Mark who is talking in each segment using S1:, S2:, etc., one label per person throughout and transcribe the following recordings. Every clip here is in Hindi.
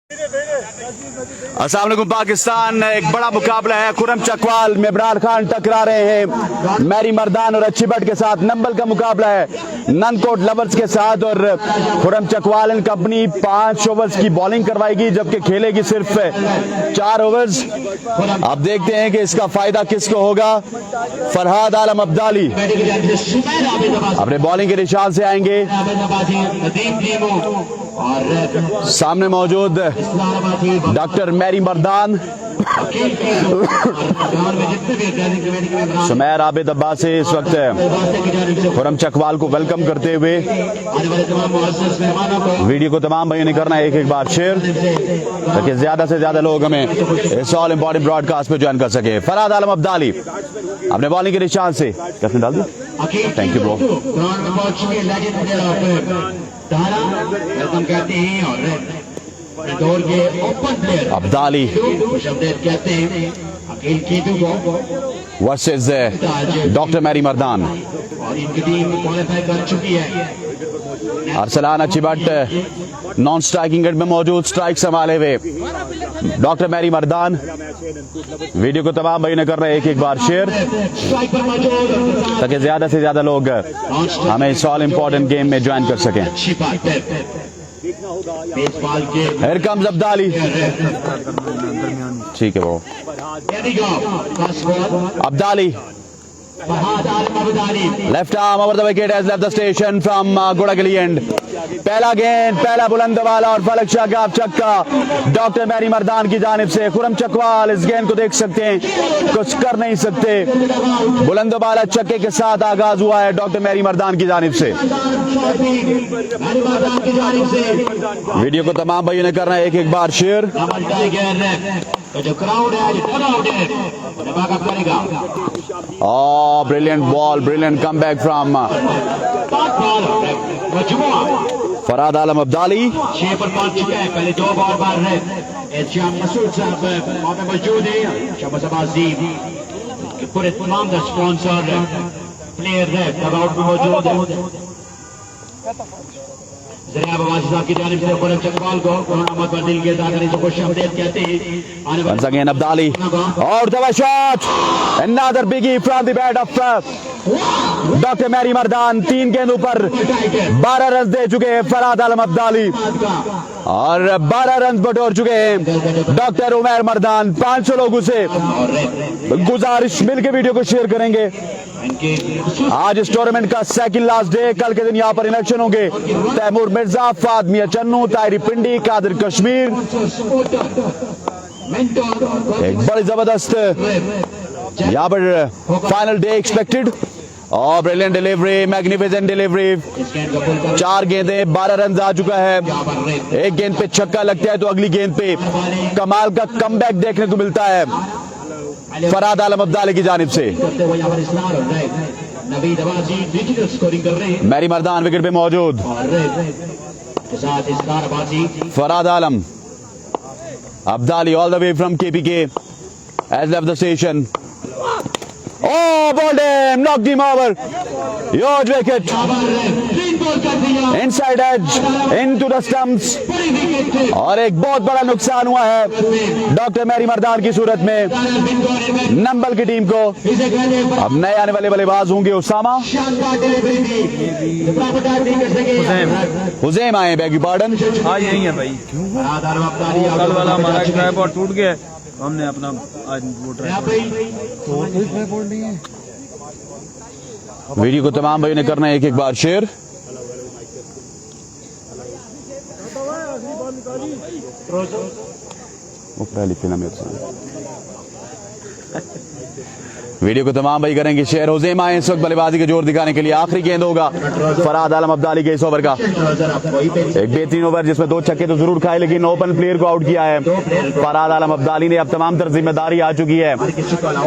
S1: अस्सलाम वालेकुम पाकिस्तान। एक बड़ा मुकाबला है। खुरम चकवाल में इमरान खान टकरा रहे हैं मैरी मर्दान और अच्छी बट के साथ। नंबल का मुकाबला है ननकोट लवर्स के साथ और Khurram Chakwal and company 5 overs की बॉलिंग करवाएगी जबकि खेलेगी सिर्फ 4 ओवर्स। अब देखते हैं कि इसका फायदा किसको होगा। फरहाद आलम अब्दाली अपने बॉलिंग के निशान से आएंगे। सामने मौजूद डॉक्टर मैरी मर्दान, सुमैर आबिद अब्बास से इस वक्त खुरम चकवाल को वेलकम करते हुए वीडियो को तमाम भाइयों ने करना है एक बार शेयर ताकि ज्यादा से ज्यादा लोग हमें इस ऑल इंपॉर्टेंट ब्रॉडकास्ट पे ज्वाइन कर सके। फरहाद आलम अब्दाली अपने बॉलिंग के निशान से कैसे डाल दिया। Thank you bro. Abdali versus doctor Mary Mardan. Arsalan Achhi Butt non striking and में मौजूद, स्ट्राइक संभाले हुए डॉक्टर मैरी मर्दान। वीडियो को तमाम भाई ने कर रहे एक बार शेयर ताकि ज्यादा से ज्यादा लोग हमें इस ऑल इंपॉर्टेंट गेम में ज्वाइन कर सकें। Here comes Abdali. ठीक है वो Abdali left arm over the wicket has left the station from Godagali end. पहला गेंद, पहला बुलंद वाला और फलक शागाब छक्का डॉक्टर मैरी मर्दान की जानिब से। खुरम चकवाल इस गेंद को देख सकते हैं, कुछ कर नहीं सकते। बुलंद वाला छक्के के साथ आगाज हुआ है डॉक्टर मैरी मर्दान की जानिब से। वीडियो को तमाम भाइयों ने करना है एक बार शेयर।
S2: जो क्राउड है करेगा।
S1: Brilliant ball, brilliant comeback from Farhad Alam Abdali.
S2: 6 पर पहुंच चुका है। पहले 2 बॉल मार रहे मसूद साहब वहां पे मौजूद है। शहबाज अब्बासी पूरे तमाम स्पॉन्सर प्लेयर है क्राउड में मौजूद है। जनाब अब्बासी साहब की जानिब से खुरम चकवाल को मोहम्मद पर दिल के दागने से खुश आमदीद कहते हैं।
S1: Once again अब्दाली और the shot, another biggie from the bat of doctor Mary Mardan. 3 गेंदों पर 12 रन दे चुके हैं फरहाद आलम अब्दाली और 12 रन बटोर चुके हैं डॉक्टर उमैर मर्दान। 500 लोगों से गुजारिश मिलकर वीडियो को शेयर करेंगे। आज इस टूर्नामेंट का सेकंड लास्ट डे। कल के दिन यहाँ पर इलेक्शन होंगे। तैमूर मिर्जा, फादमिया चन्नू, तायरी पिंडी, कादिर कश्मीर। एक बड़ी जबरदस्त यहाँ पर फाइनल डे एक्सपेक्टेड। और ब्रिलियंट डिलीवरी, मैग्निफिसेंट डिलीवरी। 4 गेंदें 12 रन आ चुका है। एक गेंद पे छक्का लगता है तो अगली गेंद पे कमाल का कमबैक देखने को मिलता है फरहाद आलम अब्दाली की जानिब से। मैरी मर्दान विकेट पे मौजूद। Farhad Alam Abdali all the way from KPK has left the station. Oh, bowled him, knocked him over. Huge wicket. Inside edge, into the stumps. और एक बहुत बड़ा नुकसान हुआ है डॉक्टर मैरी मर्दान की सूरत में नंबल की टीम को। अब नए आने वाले बल्लेबाज होंगे उसामा हुजैम आए, बैग पार्डन।
S3: हाँ यही है भाई। कल वाला हमारा ट्राइपॉड टूट गया, हमने अपना आज वो
S1: वीडियो को तमाम भाई ने करना है एक बार शेयर। वीडियो को तमाम भाई करेंगे शेयर। हुजैम आए इस वक्त बल्लेबाजी का जोर दिखाने के लिए। आखिरी गेंद होगा फरहाद आलम अब्दाली के इस ओवर का। एक बेहतरीन ओवर जिसमें 2 छक्के तो जरूर खाए लेकिन ओपन प्लेयर को आउट किया है फरहाद आलम अब्दाली ने। अब तमाम तर जिम्मेदारी आ चुकी है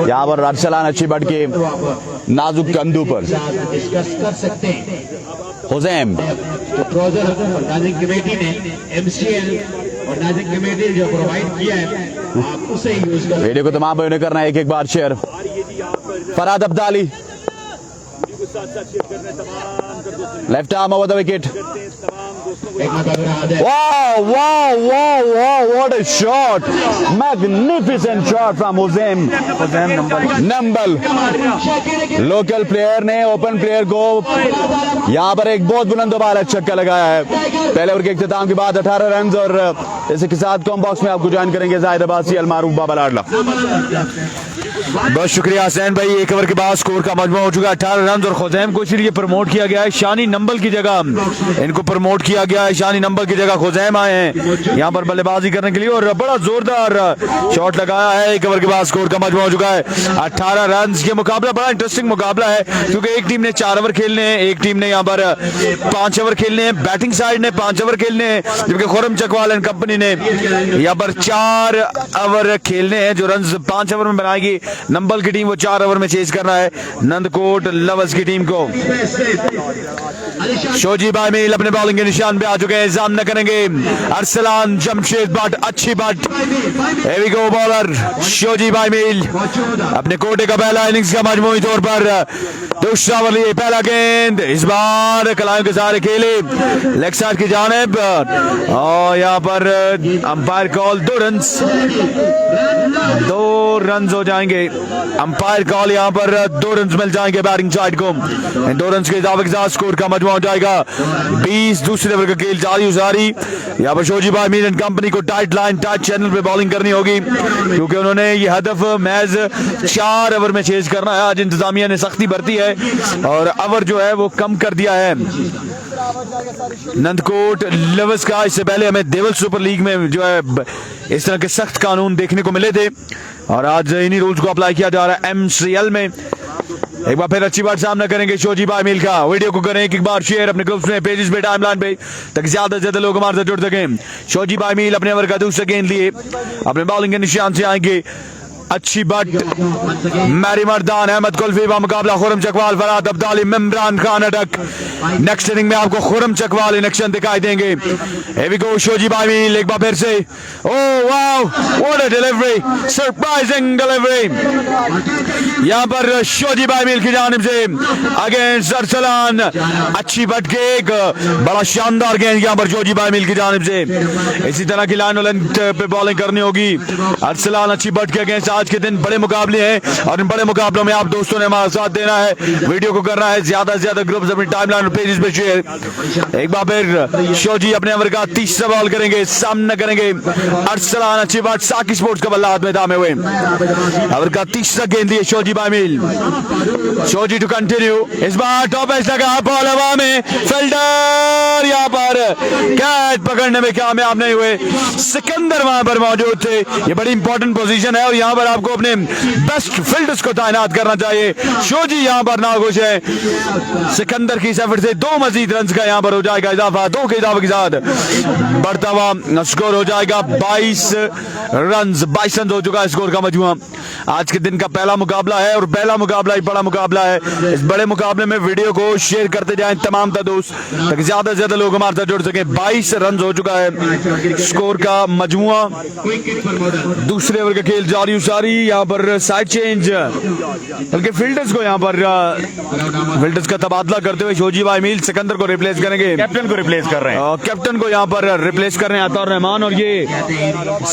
S1: यहाँ पर अरसलान अच्छी बट के नाजुक कंधों पर। हुजैम
S2: कमेटी ने MCL और नाजिक कमेटी जो प्रोवाइड किया है आप उसे यूज करें।
S1: वीडियो को तमाम भाइयों ने करना है एक बार share. Farhad Abdali left arm over the wicket. वाह वाह वाह वाह वाह what a shot, magnificent shot from Hossein Nambal. Local player ने ओपन प्लेयर को यहाँ पर एक बहुत बुलंद वाला छक्का लगाया है। पहले ओवर के इख्तिताम के बाद 18 रन और इसी के साथ कॉम बॉक्स में आपको ज्वाइन करेंगे जाहिद अब्बासी, अलमारूफ बाबा लाडला। बहुत शुक्रिया हसैन भाई। एक ओवर के बाद स्कोर का मजमू हो चुका है 18 रन और खुजैम को इसलिए प्रमोट किया गया है, शानी नंबल की जगह इनको प्रमोट किया गया है। शानी नंबल की जगह खुजैम आए हैं यहाँ पर बल्लेबाजी करने के लिए और बड़ा जोरदार शॉट लगाया है। एक ओवर के बाद स्कोर का मजमू हो चुका है 18 रन। ये मुकाबला बड़ा इंटरेस्टिंग मुकाबला है क्योंकि एक टीम ने 4 ओवर खेलने हैं, एक टीम ने यहाँ पर 5 ओवर खेलने हैं। बैटिंग साइड ने 5 ओवर खेलने हैं जबकि खुर्रम चकवाल एंड कंपनी ने यहाँ पर 4 ओवर खेलने हैं। जो रन 5 ओवर में बनाएगी नंबल की टीम वो 4 ओवर में चेज करना है नंदकोट लवर्स की टीम को। शोजी भाई मील अपने बॉलिंग के निशान पे आ चुके हैं, सामना करेंगे Arsalan Jamshed but. Achhi but, heavy go bowler शोजी भाई मील अपने कोटे का पहला इनिंग्स का मजमूई तौर पर दूसरा ओवर लिए। पहला गेंद इस बार कलायों के सारे खेले लेग साइड की जानिब और यहाँ पर अंपायर कॉल 2 रन हो जाएंगे। अंपायर कॉल यहाँ पर 2 रन मिल जाएंगे बैटिंग साइड को। 2 रन के इजाफे के साथ स्कोर का मजमू हो जाएगा 20। दूसरे ओवर का खेल जारी। यहाँ पर शोजी भाई मील एंड कंपनी को टाइट लाइन टाइट चैनल पे बॉलिंग करनी होगी क्योंकि उन्होंने ये हदफ मैच 4 ओवर में चेज करना है। आज इंतजामिया ने सख्ती बरती है और ओवर जो है वो कम कर दिया है नंदकोट लवर्स का। इससे पहले हमें देवल सुपर लीग में जो है इस तरह के सख्त कानून देखने को मिले थे और आज इन्हीं रूल्स को अप्लाई किया जा रहा है MCL में। एक बार फिर अच्छी बात सामना करेंगे शोजी भाई मील का। वीडियो को करें एक बार शेयर अपने ग्रुप्स में, पेजेस पे, टाइमलाइन पे ताकि ज्यादा से ज्यादा लोग हमारे साथ जुड़ सकें। शोजी भाई मील अपने ओवर का दूसरा गेंद लिए अपने बॉलिंग के निशान से आएंगे। अच्छी बट मैरी मर्दान अहमद कुल्फी का मुकाबला खुर्रम चकवाल फराद अब्दाली इमरान खान अटक। नेक्स्ट इनिंग में आपको खुर्रम चकवाल इन एक्शन दिखाई देंगे। हेवी गो शोजी भाई मील एक बार फिर से। Oh wow what a delivery, surprising delivery यहाँ पर शोजी भाई मील की जानिब से अगेंस्ट अरसलान। अच्छी बट के एक बड़ा शानदार गेंद यहाँ पर शोजी भाई मील की जानिब से। इसी तरह की लाइन पे बॉलिंग करनी होगी अरसलान। अच्छी बट के अगेंस्ट आज के दिन बड़े मुकाबले हैं और इन बड़े मुकाबलों में आप दोस्तों ने हमारा साथ देना है। वीडियो को करना है ज्यादा से ज्यादा ग्रुप्स अपनी टाइमलाइन और पेजेस पे शेयर। एक बार फिर शोजी अपने ओवर का तीसरा बॉल करेंगे, सामना करेंगे अरसलान। अच्छी बात, साकी स्पोर्ट्स का बल्ला हाथ में थामे हुए ओवर का तीसरा गेंद दिए शोजी भाई मील। शोजी टू कंटिन्यू, इस बार टॉप एज लगा बॉल हवा में, फील्डर यहाँ पर कैच पकड़ने में कामयाब नहीं हुए। सिकंदर वहां पर मौजूद थे। ये बड़ी इंपॉर्टेंट पोजीशन है और यहाँ पर आपको अपने बेस्ट फील्डर्स को तैनात करना चाहिए। शोजी यहाँ पर नाखुश है। सिकंदर की सफर से 2 मजीद रन का यहाँ पर हो जाएगा इजाफा। 2 के इजाफे के साथ बढ़ता हुआ स्कोर हो जाएगा 22 रन। 22 रन हो चुका है स्कोर का मजमूआ। आज के दिन का पहला मुकाबला है और पहला मुकाबला ही बड़ा मुकाबला है। इस बड़े मुकाबले में वीडियो को शेयर करते जाएं तमाम दोस्त ताकि ज्यादा से ज्यादा लोग हमारे साथ जुड़ सके। 22 रन हो चुका है स्कोर का मजमूआ। दूसरे ओवर का खेल जारी यहाँ पर साइड चेंज बल्कि फील्डर्स को यहाँ पर फील्डर्स का तबादला करते हुए शोजी भाई मील सिकंदर को रिप्लेस करेंगे।
S3: कैप्टन को रिप्लेस कर रहे हैं।
S1: कैप्टन को यहाँ पर रिप्लेस कर रहे हैं अताउर रहमान और ये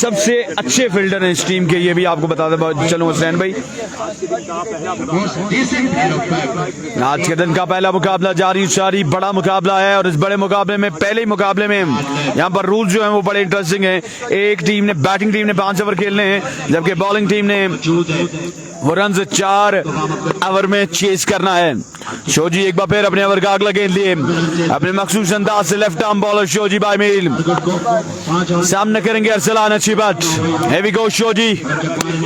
S1: सबसे अच्छे फील्डर हैं इस टीम के। ये भी आपको बता दें चलो हुसैन भाई। आज के दिन का पहला मुकाबला जारी बड़ा मुकाबला है और इस बड़े मुकाबले में पहले ही मुकाबले में यहाँ पर रूल्स जो है वो बड़े इंटरेस्टिंग है। एक टीम ने बैटिंग टीम ने 5 ओवर खेलने हैं जबकि बॉलिंग टीम ने वो रन 4 ओवर में चेस करना है। शोजी एक बार फिर अपने ओवर का अगला गेंद लिए अपने मखसूस अंदाज से लेफ्ट आर्म बॉलर शोजी भाई मील सामने करेंगे अरसलान। अच्छी बात, हेवी गो शोजी।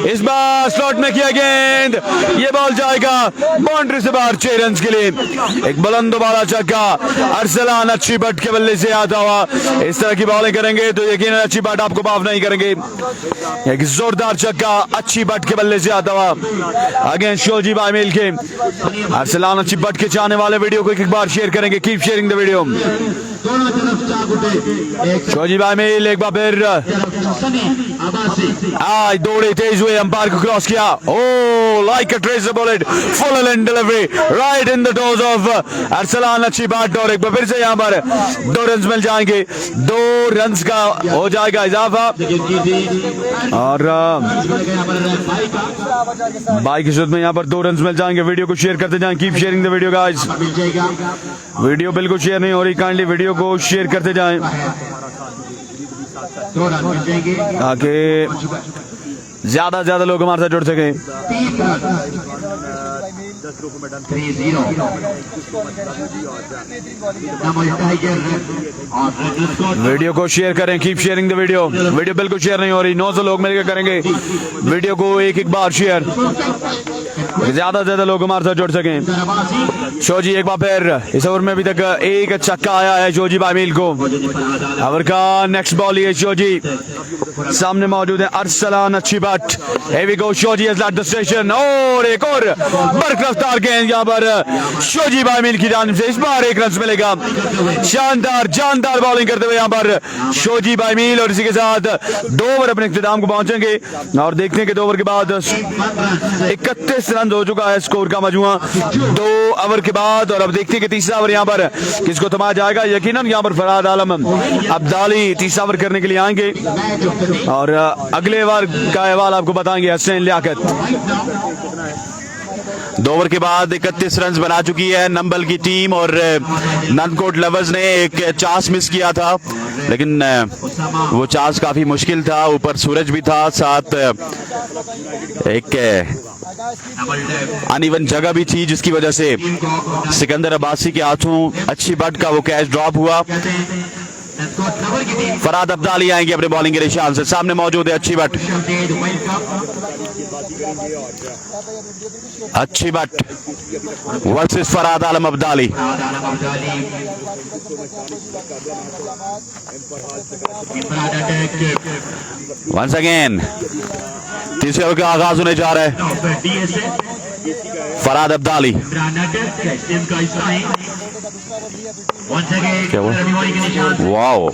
S1: इस बार स्लॉट में किया गेंद, ये बॉल जाएगा बाउंड्री से बाहर 6 रन के लिए। एक बुलंद वाला छक्का अरसलान अच्छी बट के बल्ले से आता हुआ। इस तरह की बॉलिंग करेंगे तो यकीनन अच्छी बट आपको माफ नहीं करेंगे। एक जोरदार छक्का अच्छी बट के बल्ले से आता हुआ अगेंस्ट शोजी भाई मील के। अरसलान अच्छी बट के चाहने वाले वीडियो को एक बार शेयर करेंगे। Keep sharing the video. Shoji भाई मील एक बार फिर आज दौड़े तेज हुए, अंपायर को क्रॉस किया। ओ like a tracer bullet, full in delivery, right in the toes of Arsalan. अच्छी बात, और एक बार फिर से यहाँ पर 2 रन मिल जाएंगे, 2 रन का हो जाएगा इजाफा, और बाई की सूरत में यहाँ पर 2 रन मिल जाएंगे। वीडियो को शेयर करते जाएं, keep sharing the video guys. Video बिल्कुल शेयर नहीं हो रही, काइंडली वीडियो को शेयर करते जाएं ताकि ज्यादा से ज्यादा लोग हमारे साथ जुड़ सकें। वीडियो को शेयर करें, keep sharing the video. Video बिल्कुल शेयर नहीं हो रही, 900 लोग मिलकर करेंगे वीडियो को एक बार शेयर, ज्यादा से ज्यादा लोग हमारे साथ जुड़ सकें। शोजी एक बार फिर इस ओवर में अभी तक एक छक्का आया है शोजी बामील को। ओवर का नेक्स्ट बॉल है शोजी, सामने मौजूद है अरसलान। अच्छी बात, here we go, शोजी has left the station, और एक और बरकरफ्तार गेंद यहाँ पर शोजी बामील की जानिब से, इस बार 1 रन मिलेगा। शानदार जानदार बॉलिंग करते हुए यहाँ पर शोजी बामील, और इसी के साथ 2 ओवर अपने इख्तिताम को पहुंचेंगे, और देखते हैं कि 2 ओवर के बाद 31 रन हो चुका है स्कोर का मजमुआ 2 ओवर के बाद। और अब देखते हैं कि तीसरा ओवर यहाँ पर किसको थमाया जाएगा। यकीनन यहाँ पर फराद आलम अब्दाली तीसरा ओवर करने के लिए आएंगे, और अगले ओवर का अहवाल आपको बताएंगे हसनैन लियाकत। 2 ओवर के बाद 31 रन बना चुकी है नंबल की टीम, और ननकोट लवर्स ने एक चांस मिस किया था, लेकिन वो चांस काफी मुश्किल था, ऊपर सूरज भी था, साथ एक अनइवन जगह भी थी, जिसकी वजह से सिकंदर अब्बासी के हाथों अच्छी बट का वो कैच ड्रॉप हुआ। फराद अब्दाली आएंगे अपने बॉलिंग के निशान से, सामने मौजूद है Achhi Butt. Achhi Butt versus Farad Alam Abdali. Once again तीसरे ओवर का आगाज होने जा रहा है। फराद अब्दाली, क्या वाओ,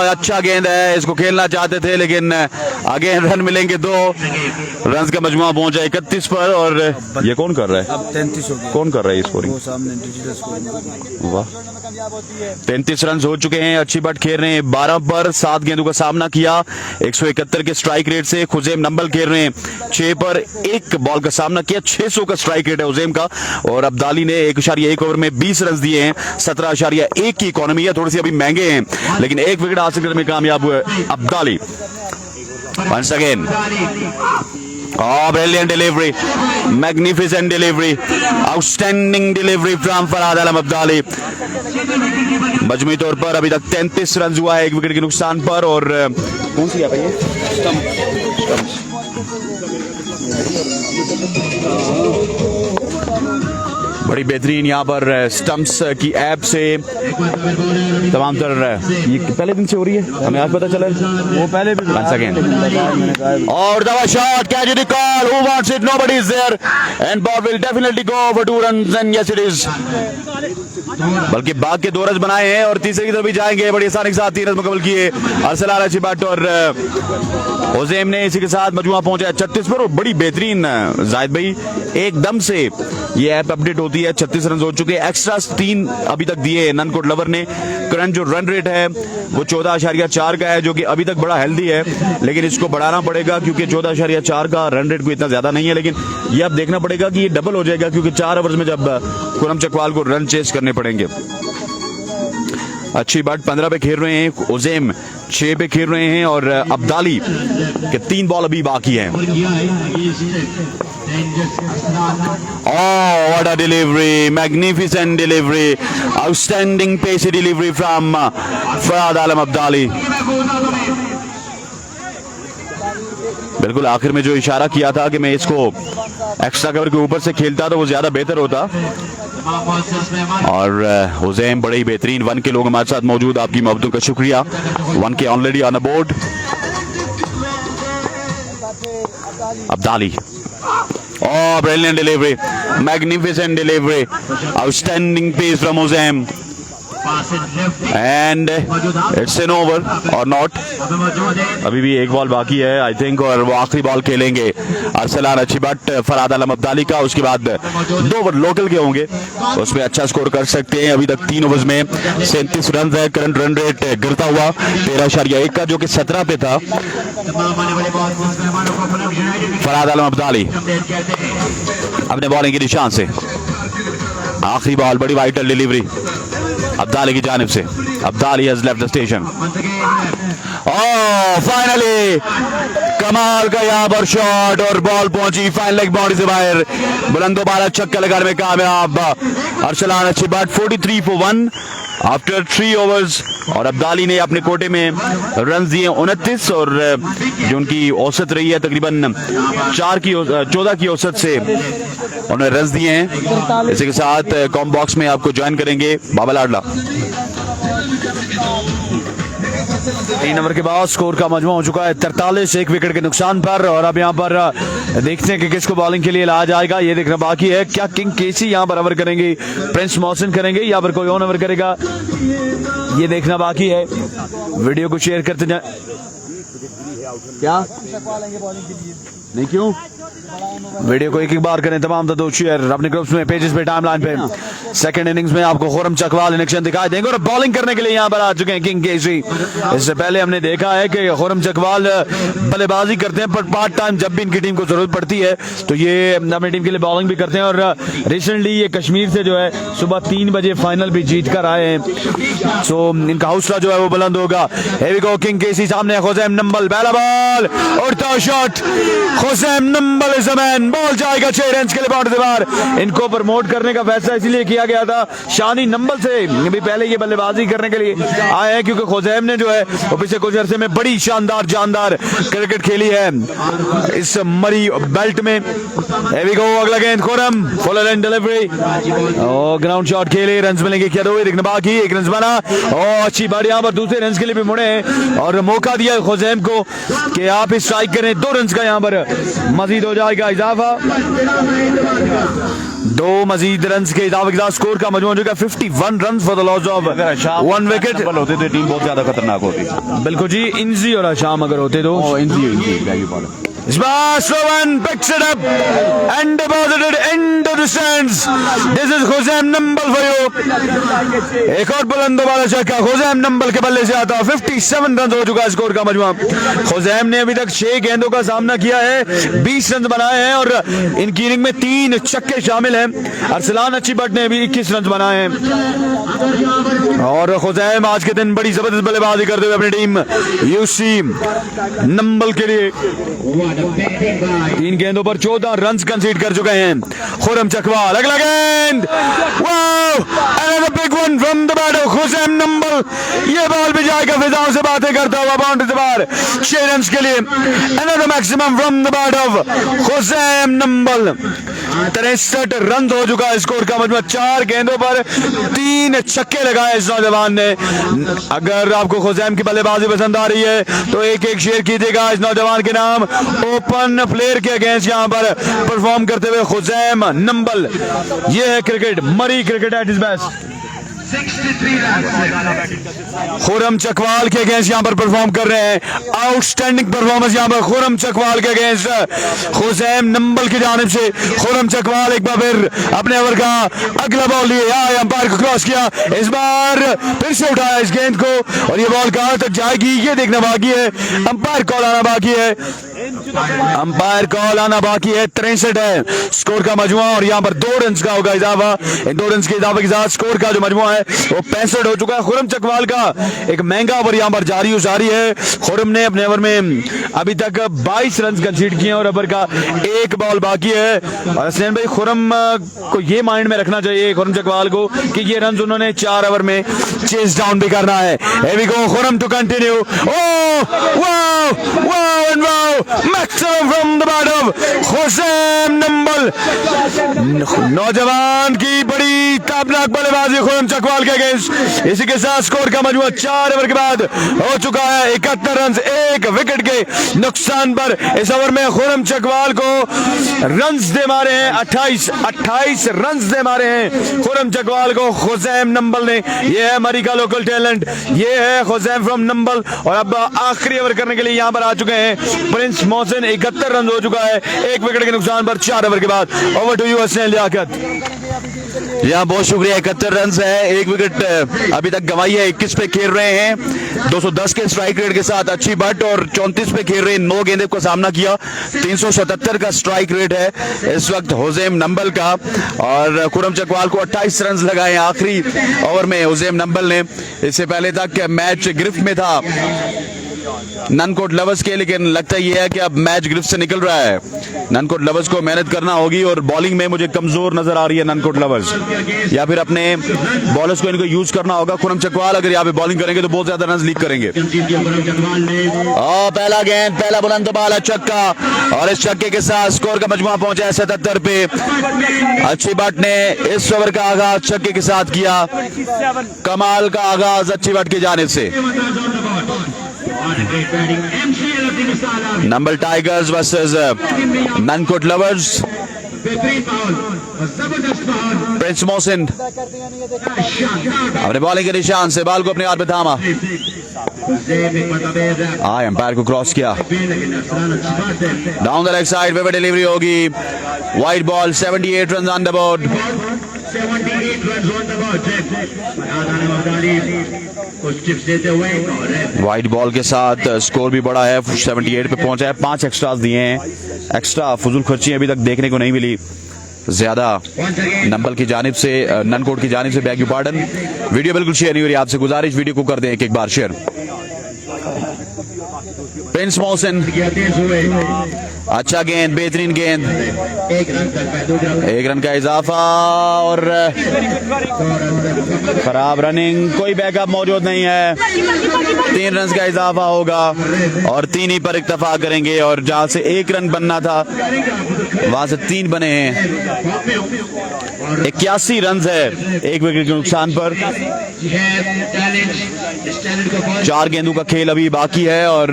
S1: अच्छा गेंद है, इसको खेलना चाहते थे, लेकिन अगेन रन मिलेंगे। 2 रन का मजमुआ पहुंचा 31 पर, और ये कौन कर रहा है?
S3: अब 33 हो गए।
S1: कौन कर रहा है स्कोरिंग?
S3: वो सामने डिजिटल स्कोरिंग।
S1: वाह, 33 रन हो चुके हैं। अच्छी बट खेल रहे हैं 12 पर, 7 गेंदों का सामना किया 171 के स्ट्राइक रेट से। खुजैम नंबल खेल रहे हैं 6 पर 1 बॉल का सामना किया, 600 का स्ट्राइक रेट है उजैम का, और अब्दाली ने 1.1 ओवर में 20 रन दिए हैं। 17.1 की इकोनॉमी है, थोड़ी सी अभी महंगे हैं, लेकिन 1 विकेट हासिल करने में कामयाब हुए Abdali. Once again, brilliant delivery, magnificent delivery, outstanding delivery from Farad Alam Abdali. मजमूई तौर पर अभी तक 33 रन हुआ है 1 विकेट के नुकसान पर, और कौन सी है ये? बड़ी बेहतरीन यहाँ पर स्टम्प्स की ऐप से तमाम तर, ये पहले दिन से हो रही है, हमें आज पता चला वो पहले भी। और दवा shot, catch the call, who wants it, nobody is there, and ball will definitely go for 2 runs, and yes it is. बल्कि बाग के 2 रन बनाए हैं, और तीसरे की तरफ भी जाएंगे बड़ी आसानी के साथ। 3 रन मुकम्मल किए अरसलान अच्छी बट, और उजैम ने इसी के साथ मजमुआ पहुंचा 36 पर। और बड़ी बेहतरीन जाहिद भाई, एकदम से ये ऐप अपडेट होती है। 36 रन हो चुके हैं, एक्स्ट्रा 3 अभी तक दिए ननकोट लवर ने। करंट जो रन रेट है वो 14.4 का है, जो कि अभी तक बड़ा हेल्दी है, लेकिन इसको बढ़ाना पड़ेगा, क्योंकि 14.4 का रन रेट को इतना ज्यादा नहीं है, लेकिन ये अब देखना पड़ेगा कि ये डबल हो जाएगा, क्योंकि 4 ओवर्स में जब खुरम चकवाल को रन चेस करने पड़ेंगे। अच्छी बात, 15 पे खेल रहे हैं, उजैम 6 पे खेल रहे हैं, और अब्दाली के 3 बॉल अभी बाकी हैं। Oh, what a delivery! Magnificent delivery! Outstanding pacey delivery from Farad Alam Abdali. बिल्कुल आखिर में जो इशारा किया था कि मैं इसको एक्स्ट्रा कवर के ऊपर से खेलता तो वो ज्यादा बेहतर होता। और हुसैन बड़े ही बेहतरीन 1 के लोग हमारे साथ मौजूद, आपकी मोहब्बतों का शुक्रिया। 1 के already on board. Abdali, oh brilliant delivery, magnificent delivery, outstanding pace from Husain,
S2: pass left
S1: and it's an over और नॉट।
S2: मौजूद है।
S1: अभी भी एक बॉल बाकी है आई थिंक, और वो आखिरी बॉल खेलेंगे अरसलान अच्छी बट फरहाद आलम अब्दाली का। उसके बाद 2 ओवर लोकल के होंगे, उसमें अच्छा स्कोर कर सकते हैं। अभी तक 3 ओवर्स में 37 रन है। करंट रन रेट गिरता हुआ 13.1 का, जो कि 17 पे था।
S2: तमाम आने वाले बॉल मुसलमानों को अपना यूनाइटेड
S1: फरहाद आलम अब्दाली
S2: कहते हैं।
S1: अपने बॉलिंग के निशान से आखिरी बॉल, बड़ी वाइटल डिलीवरी अब्दाली की जानिब से। Abdali has left the station. Oh finally कमाल का यहाँ पर शॉट और बॉल पहुंची फाइन लेग बाउंड्री से बाहर। बुलंदो बाला छक्का लगाने में कामयाब अरसलान अच्छी बात 43 for 1 आफ्टर 3 ओवर्स। और अब्दाली ने अपने कोटे में रन दिए 29 और जो उनकी औसत रही है तकरीबन 14 की औसत से उन्होंने रन दिए हैं। इसी के साथ कॉम बॉक्स में आपको ज्वाइन करेंगे बाबा लाडला। 3 नंबर के बाद स्कोर का मजमू हो चुका है 43 एक विकेट के नुकसान पर। और अब यहाँ पर देखते हैं कि किसको बॉलिंग के लिए लाया जाएगा, ये देखना बाकी है। क्या किंग केसी यहाँ पर ओवर करेंगे, प्रिंस मोहसिन करेंगे या फिर कोई और ओवर करेगा, ये देखना बाकी है। वीडियो को शेयर करते जाए। क्या नहीं, क्यों वीडियो को एक बार करें तमाम दोस्त शेयर अपने ग्रुप्स में, पेजेस पे, टाइमलाइन पे। सेकंड इनिंग्स में आपको खुरम चकवाल इन एक्शन दिखाई देंगे और बॉलिंग करने के लिए यहाँ पर आ चुके हैं किंग केसी। इससे पहले हमने देखा है कि खुरम चकवाल बल्लेबाजी करते हैं, पर पार्ट टाइम जब भी इनकी टीम को जरूरत पड़ती है तो ये अपनी टीम के लिए बॉलिंग भी करते हैं। और रिसेंटली ये कश्मीर से जो है सुबह 3 बजे फाइनल भी जीत कर आए हैं, सो इनका हौसला जो है वो बुलंद होगा। Here we go, king KC सामने खुज़ैम नंबल, पहला बॉल उड़ता shot, Khuzaim Nambal is a man. Ball जाएगा 6 रन के लिए बाउंड्री से बाहर। इनको प्रमोट करने का फैसला इसलिए किया गया था, शानी नंबल से भी पहले ये बल्लेबाजी करने के लिए आए हैं, क्योंकि खुज़ैम ने जो है वो पिछले कुछ अरसे में बड़ी शानदार जानदार क्रिकेट खेली है इस मरी बेल्ट में। Here we go, अगला गेंद खुरम, फुल लेंथ डिलीवरी और ग्राउंड शॉट खेले, रन मिलेंगे क्या, 2 देखना बाकी, 1 रन बना और अच्छी बारी यहाँ पर दूसरे रन के लिए भी मुड़े और मौका दिया खुज़ैम को कि आप स्ट्राइक करें। 2 रन का यहाँ पर मजीद हो जाएगा इजाफा, 2 मजीद रन के इजाफे के साथ स्कोर का मजमू हो जाएगा 51 run for the loss of 1 wicket.
S4: होते तो टीम बहुत ज्यादा खतरनाक होती।
S1: बिल्कुल जी, इंजी और आशाम अगर होते तो Slovan picks it up and deposited into the stands. This is खुज़ैम Nambol for you. एक और बुलंद वाला छक्का खुज़ैम नंबल के बल्ले से आता है। 57 रन हो चुका है स्कोर का मजमू। खुज़ैम ने अभी तक 6 गेंदों का सामना किया है, 20 रन बनाए हैं और इनकी इनिंग में 3 छक्के शामिल हैं। अरसलान अच्छी बट ने भी 21 रन बनाए हैं और खुज़ैम आज के दिन बड़ी जबरदस्त बल्लेबाजी करते हुए अपनी टीम यूसी नंबल के लिए 3 गेंदों पर 14 रन कंसीड कर चुके हैं। खुरम चकवाल, अगला गेंद, wow, another big one from the bat of Khuzaim Nambal. ये बॉल भी जाएगा फिजाओं से बातें करता हुआ बाउंड्री से बाहर 6 रन के लिए। another maximum from the bat of Khuzaim Nambal. 63 run हो चुका है स्कोर का मजमू। 4 गेंदों पर 3 छक्के लगाए इस नौजवान ने। अगर आपको खुज़ैम की बल्लेबाजी पसंद आ रही है तो एक शेयर कीजिएगा इस नौजवान के नाम। ओपन प्लेयर के अगेंस्ट यहाँ पर परफॉर्म करते हुए खुज़ैम नंबल। ये है क्रिकेट, मरी cricket at is best. Khurram Chakwal के अगेंस्ट यहाँ पर परफॉर्म कर रहे हैं। आउटस्टैंडिंग परफॉर्मेंस यहाँ पर खुरम चकवाल के अगेंस्ट खुज़ैम नंबल की जानिब से। खुरम चकवाल एक बार फिर अपने ओवर का अगला बॉल लिए, अंपायर को क्रॉस किया, इस बार फिर से उठाया इस गेंद को और ये बॉल कहां तक जाएगी ये देखना बाकी है। अंपायर कॉल आना बाकी है, अंपायर कॉल आना बाकी है। 63 है स्कोर का मजमुआ और यहाँ पर 2 रन का होगा इजाफा। इन 2 रन के इजाफे के साथ स्कोर का जो मजमुआ है वो 65 हो चुका है। खुरम चकवाल का एक महंगा ओवर यहाँ पर जारी है। खुरम ने अपने ओवर में अभी तक 22 रन कंसीड किए और ओवर का 1 बॉल बाकी है। और हसनैन भाई, खुरम को ये माइंड में रखना चाहिए खुरम चकवाल को कि ये रन उन्होंने 4 ओवर में चेस डाउन भी करना है। Here we go, Khurram to continue. Oh wow wow and wow, maximum
S5: from the bat of Hussain Nambal. नौजवान की बड़ी ताबनाक बल्लेबाजी खुरम चकवाल के अगेंस्ट। इसी के साथ स्कोर का मजमूआ 4 ओवर के बाद हो चुका है 71 रन, 1 विकेट के नुकसान पर। इस ओवर में खुरम चकवाल को रन्स दे मारे हैं 28 रन्स दे मारे हैं खुरम चकवाल को हुसैन नंबल ने। यह है मरी का लोकल टैलेंट, ये है हुसैन फ्रॉम नंबल। और अब आखिरी ओवर करने के लिए यहां पर आ चुके हैं प्रिंस मोहसिन। 71 रन हो चुका है 1 विकेट के नुकसान पर 4 ओवर के बाद। Over to you Hasnain Liaquat.
S1: यहाँ बहुत शुक्रिया। 71 रन है, 1 विकेट अभी तक गंवाई है। 21 पे खेल रहे हैं 210 के स्ट्राइक रेट के साथ अच्छी बट, और 34 पे खेल रहे हैं 9 गेंदे को सामना किया। 377 का स्ट्राइक रेट है इस वक्त हुसैन नंबल का। और खुरम चकवाल को 28 रन लगाए आखिरी ओवर में हुसैन नंबल ने। इससे पहले तक मैच गिरफ्त में था ननकोट लवर्स के, लेकिन लगता यह है कि अब मैच गिरफ्त से निकल रहा है। ननकोट लवर्स को मेहनत करना होगी, और बॉलिंग में मुझे कमजोर नजर आ रही है ननकोट लवर्स, या फिर अपने बॉलर्स को इनको यूज करना होगा। खुरम चकवाल अगर यहाँ पे बॉलिंग करेंगे तो बहुत ज्यादा रन लीक करेंगे। पहला गेंद, पहला बुलंद बाल छक्का, और इस छक्के के साथ स्कोर का मजमुआ पहुंचा है 77 पे। अच्छी बट ने इस ओवर का आगाज छक्के के साथ किया। कमाल का आगाज अच्छी बट की जानिब से। Nambal tigers versus Nankot lovers. Prince Mohsin अपने बॉलिंग के निशान से बाल को अपने हाथ में थामा, एम्पायर को क्रॉस किया। डाउन द लेग साइड पे डिलीवरी होगी। Wide ball, 78 run on the board. Wide ball के साथ स्कोर भी बड़ा है, 78 पे पहुंचा है। 5 एक्स्ट्रास दिए हैं। एक्स्ट्रा फजूल खर्ची अभी तक देखने को नहीं मिली ज्यादा नंबल की जानिब से, ननकोट की जानिब से। बैग यू पार्डन, वीडियो बिल्कुल शेयर नहीं हो रही, आपसे गुजारिश वीडियो को कर दें एक बार शेयर। प्रिंस मोहसिन, अच्छा गेंद, बेहतरीन गेंद, 1 रन का इजाफा, और खराब रनिंग, कोई बैकअप मौजूद नहीं है। 3 रन का इजाफा होगा और 3 ही पर इक्तफा करेंगे, और जहां से 1 रन बनना था वहां से 3 बने हैं। 81 रन है 1 विकेट के नुकसान पर। 4 गेंदों का खेल अभी बाकी है, और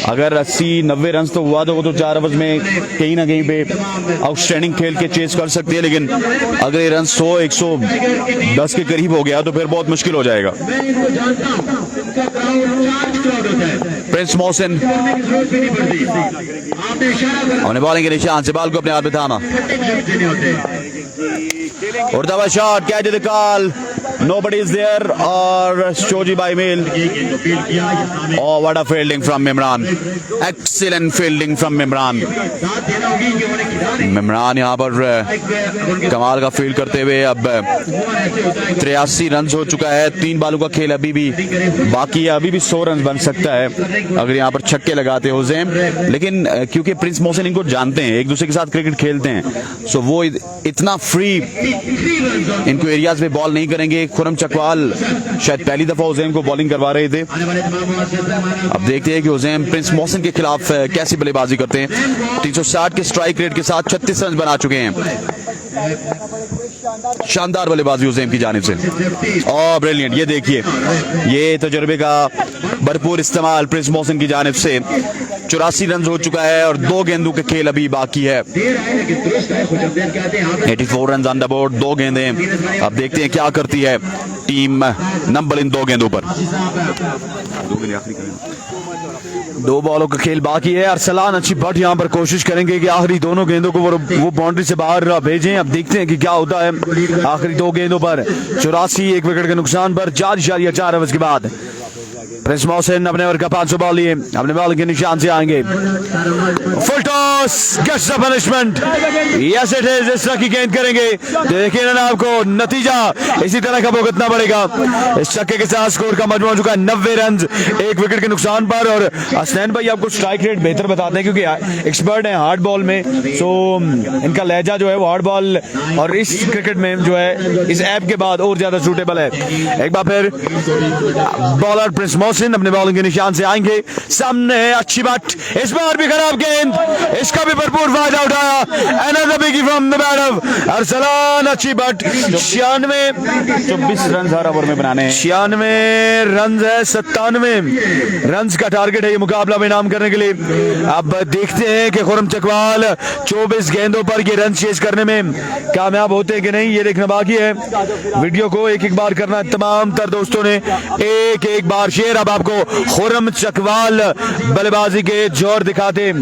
S1: अगर 80-90 रन तो हुआ तो वो तो 4 ओवर में कहीं ना कहीं पे आउटस्टैंडिंग खेल के चेस कर सकते हैं। लेकिन अगर ये रन 100-110 के करीब हो गया तो फिर बहुत मुश्किल हो जाएगा। प्रिंस मोहसिन अपने बॉलिंग के निशान से बाल को अपने हाथ में थामा, और दबा shot, catch the call, nobody is there, और शोजी बाई मेल। Oh, what a fielding from Mimran, excellent fielding from Mimran। मिमरान यहाँ पर कमाल का फील्ड करते हुए अब 83 रन हो चुका है। 3 बालों का खेल अभी भी बाकी है, अभी भी 100 रन बन सकता है अगर यहाँ पर छक्के लगाते हो हुसैन। लेकिन क्योंकि प्रिंस मोहसिन इनको जानते हैं, एक दूसरे के साथ क्रिकेट खेलते हैं, सो वो इतना फ्री इनको एरियाज में बॉल नहीं करेंगे। खुरम चकवाल शायद पहली दफा हुसैन को बॉलिंग करवा रहे थे। अब देखते हैं कि हुसैन प्रिंस मोहसिन के खिलाफ कैसी बल्लेबाजी करते हैं। 360 के स्ट्राइक रेट के साथ 36 रन बना चुके हैं। शानदार बल्लेबाजी हुसैन की जानिब से, और ब्रिलियंट। ये देखिए, ये तजुर्बे का भरपूर इस्तेमाल प्रिंस मोहसिन की जानिब से। 84 रन हो चुका है और 2 गेंदों के खेल अभी बाकी है। 84 रन ऑन द बोर्ड, 2 गेंदें। अब देखते हैं क्या करती है टीम नंबल इन 2 गेंदों पर। 2 बॉलों का खेल बाकी है। अरसलान अच्छी बट यहाँ पर कोशिश करेंगे कि आखिरी दोनों गेंदों को वो बाउंड्री से बाहर भेजें। अब देखते हैं कि क्या होता है आखिरी 2 गेंदों पर। 84 1 विकेट के नुकसान पर 4.4 ओवर के बाद प्रिंस मोहसिन अपने ओवर का 500 बॉल लिए अपने बॉल के निशान से आएंगे। Full toss, gets the punishment, yes it is. इस तरह की गेंद करेंगे देखिए ना, आपको नतीजा इसी तरह का भुगतना पड़ेगा। इस छक्के के साथ स्कोर का मजमूआ हो चुका है 90 रन 1 विकेट के नुकसान पर। और हसनैन भाई आपको स्ट्राइक रेट बेहतर बताते हैं क्योंकि एक्सपर्ट हैं हार्ड बॉल में, सो इनका लहजा जो है वो हार्ड बॉल और इस क्रिकेट में जो है इस ऐप के बाद और ज्यादा सूटेबल है। एक बार फिर बॉलर प्रिंस
S5: मोहसिन अपने बॉलिंग के निशान से आएंगे, सामने अच्छी बात, इस बार भी खराब गेंद, इसका भी भरपूर फायदा उठाया। Another biggie from the bat of Arsalan, अच्छी बात।
S4: 24 रन हर ओवर में बनाने हैं।
S5: 96 रन है, 97 रन का टारगेट है ये मुकाबला में नाम करने के लिए। अब देखते हैं कि खुरम चकवाल 24 गेंदों पर ये रन चेज करने में कामयाब होते हैं कि नहीं, ये देखना बाकी है। वीडियो को एक एक बार करना है तमाम तर दोस्तों ने, एक एक बार शेयर। अब आपको खुरम चकवाल बल्लेबाजी के जोर दिखाते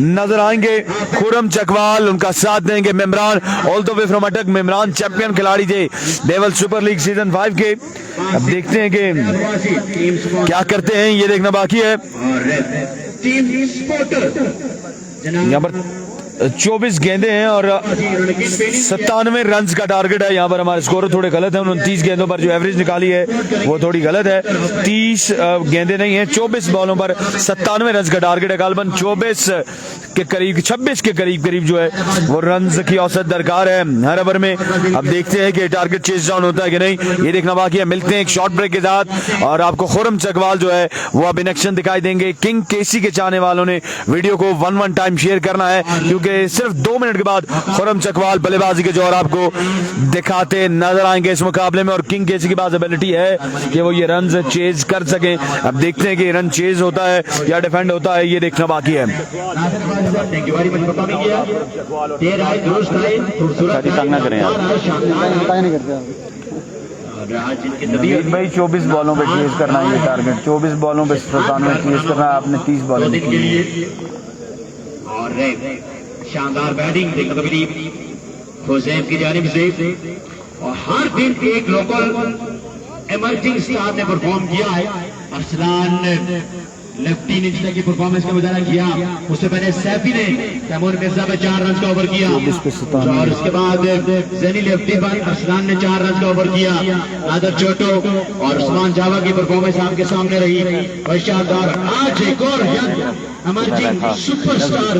S5: नजर आएंगे। खुरम चकवाल, उनका साथ देंगे मिमरान, ऑल द वे फ्रॉम अटक। मिमरान चैंपियन खिलाड़ी थे देवल सुपर लीग सीजन 5 के। अब देखते हैं कि क्या करते हैं, ये देखना बाकी है। यहाँ पर 24 गेंदे हैं और 97 रन का टारगेट है। यहाँ पर हमारे स्कोर थोड़े गलत है, 29 गेंदों पर जो एवरेज निकाली है वो थोड़ी गलत है। 30 गेंदे नहीं है, 24 बॉलों पर 97 रन का टारगेट है। गालबन 24 के करीब, 26 के करीब जो है वो रन की औसत दरकार है हर ओवर में। अब देखते हैं कि टारगेट चेज डाउन होता है कि नहीं, ये देखना बाकी है। मिलते हैं एक शॉर्ट ब्रेक के साथ और आपको खुरम चकवाल जो है वो अब इन एक्शन दिखाई देंगे। किंग केसी के चाहने वालों ने वीडियो को 1 टाइम शेयर करना है, क्योंकि सिर्फ 2 मिनट के बाद खुरम चकवाल बल्लेबाजी के जोर आपको दिखाते नजर आएंगे इस मुकाबले में। और किंग केसी के पास एबिलिटी है कि वो ये रन चेज कर सके। अब देखते हैं कि रन चेज होता है या डिफेंड होता है, ये देखना बाकी है।
S4: तंग ना करें यार भाई। 24 बॉलों पे चेज करना है ये टारगेट, 24 बॉलों पे 97 चेज करना है आपने 30 बॉलों के लिए।
S2: और शानदार बैटिंग देखने को मिली हुसैन की जानिब से। और हर दिन एक लोकल इमर्जिंग स्टार ने परफॉर्म किया है। अरसलान लेफ्टी ने जिस की परफॉर्मेंस का मुजाहरा किया, उससे पहले सैफी ने तैमूर मिर्जा पे 4 रन का ओवर किया और उसके बाद जैनी लेफ्टी पर अरसलान ने 4 रन का ओवर किया। नादर चोटो और उस्मान जावा की परफॉर्मेंस आपके सामने रही, बहुत शानदार। आज एक और इमर्जिंग सुपरस्टार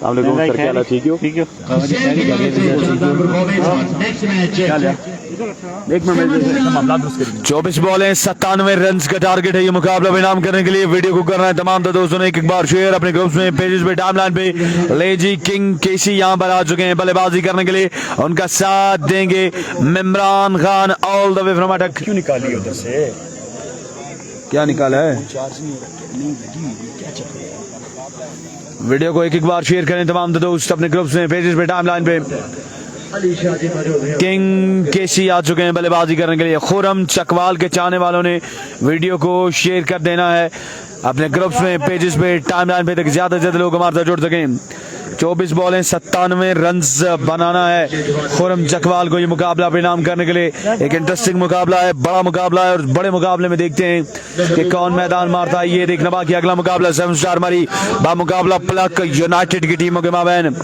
S4: ठीक हो
S2: नेक्स्ट मैच
S5: 24 बॉलें 97 रन का टारगेट है ये मुकाबला में नाम करने के लिए। वीडियो को करना है तमाम दोस्तों ने एक एक बार शेयर अपने ग्रुप्स में, पेजेस पे, टाइमलाइन पे। ले जी, किंग केसी यहाँ पर आ चुके हैं बल्लेबाजी करने के लिए, उनका साथ देंगे Mimran Khan all the way from Attock. क्यों निकाली उधर से, क्या निकाला है? वीडियो को एक एक बार शेयर करें तमाम दोस्त अपने ग्रुप्स में, पेजेस पे, टाइमलाइन पे। किंग केसी आ चुके हैं बल्लेबाजी करने के लिए। खुरम चकवाल के चाहने वालों ने वीडियो को शेयर कर देना है अपने ग्रुप्स में, पेजेस पे, टाइमलाइन पे, ताकि ज्यादा से ज्यादा लोग हमारे साथ जुड़ सकें। 24 बॉलें 97 रन बनाना है खुरम चकवाल को ये मुकाबला परिणाम करने के लिए। एक इंटरेस्टिंग मुकाबला है, बड़ा मुकाबला है और बड़े मुकाबले में देखते हैं कि कौन मैदान मारता है, ये देखना बाकी। अगला मुकाबला 7 स्टार मरी बा मुकाबला प्लक यूनाइटेड की टीमों के माबैन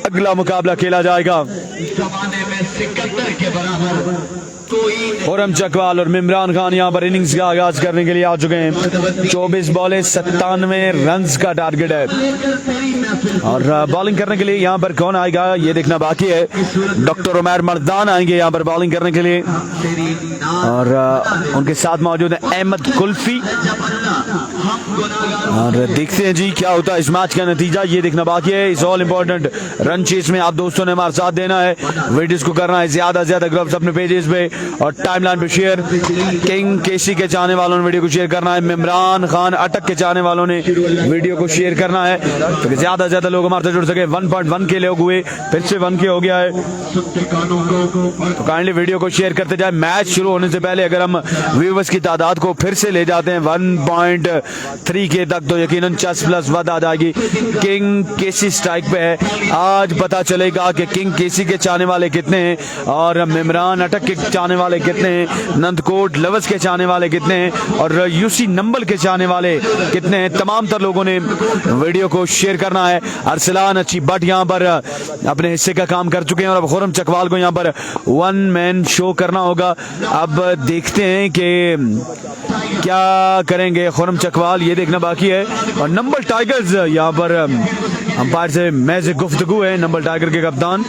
S5: अगला मुकाबला खेला जाएगा।
S2: जमाने में सिकंदर के बराबर
S5: खुरम चकवाल और मिमरान खान यहाँ पर इनिंग्स का आगाज करने के लिए आ चुके हैं। 24 बॉलें 97 रन का टारगेट है और बॉलिंग करने के लिए यहाँ पर कौन आएगा ये देखना बाकी है। डॉक्टर उमर मर्दान आएंगे यहाँ पर बॉलिंग करने के लिए और उनके साथ मौजूद है अहमद कुल्फी। और देखते हैं जी क्या होता है इस मैच का नतीजा, ये देखना बाकी है। इस ऑल इंपॉर्टेंट रन चेस में आप दोस्तों ने हमारा साथ देना है, वीडियोस को करना है ज्यादा से ज्यादा ग्रुप्स अपने पेजेस पे और टाइमलाइन पे शेयर। किंग केसी के चाहने वालों ने वीडियो को शेयर करना है, मिमरान खान अटक के चाहने वालों ने वीडियो को शेयर करना है तो ज्यादा से ज्यादा लोग हमारे साथ जुड़ सके। 1.1 के लोग हुए, फिर से 1 के हो गया है तो काइंडली वीडियो को शेयर करते जाए। मैच शुरू होने से पहले अगर हम व्यूअर्स की तादाद को फिर से ले जाते हैं 1.3 के तक तो यकीनन 10+1 आ जाएगी। किंग केसी स्ट्राइक पे है, आज पता चलेगा कि किंग केसी के चाहने वाले कितने हैं और मिमरान अटक के चाहने वाले कितने हैं, नंदकोट लवर्स के चाहने वाले कितने हैं और यूसी नंबल के चाहने वाले कितने हैं। तमाम तर लोगों ने वीडियो को शेयर करना है। अरसलान अच्छी बट यहाँ पर अपने हिस्से का काम कर चुके हैं और अब खुरम चकवाल को यहाँ पर 1 मैन शो करना होगा। अब देखते हैं कि क्या करेंगे खुरम चकवाल, ये देखना बाकी है। और नंबल टाइगर्स यहाँ पर अंपायर से महज गुफ्तगू है, नंबल टाइगर के कप्तान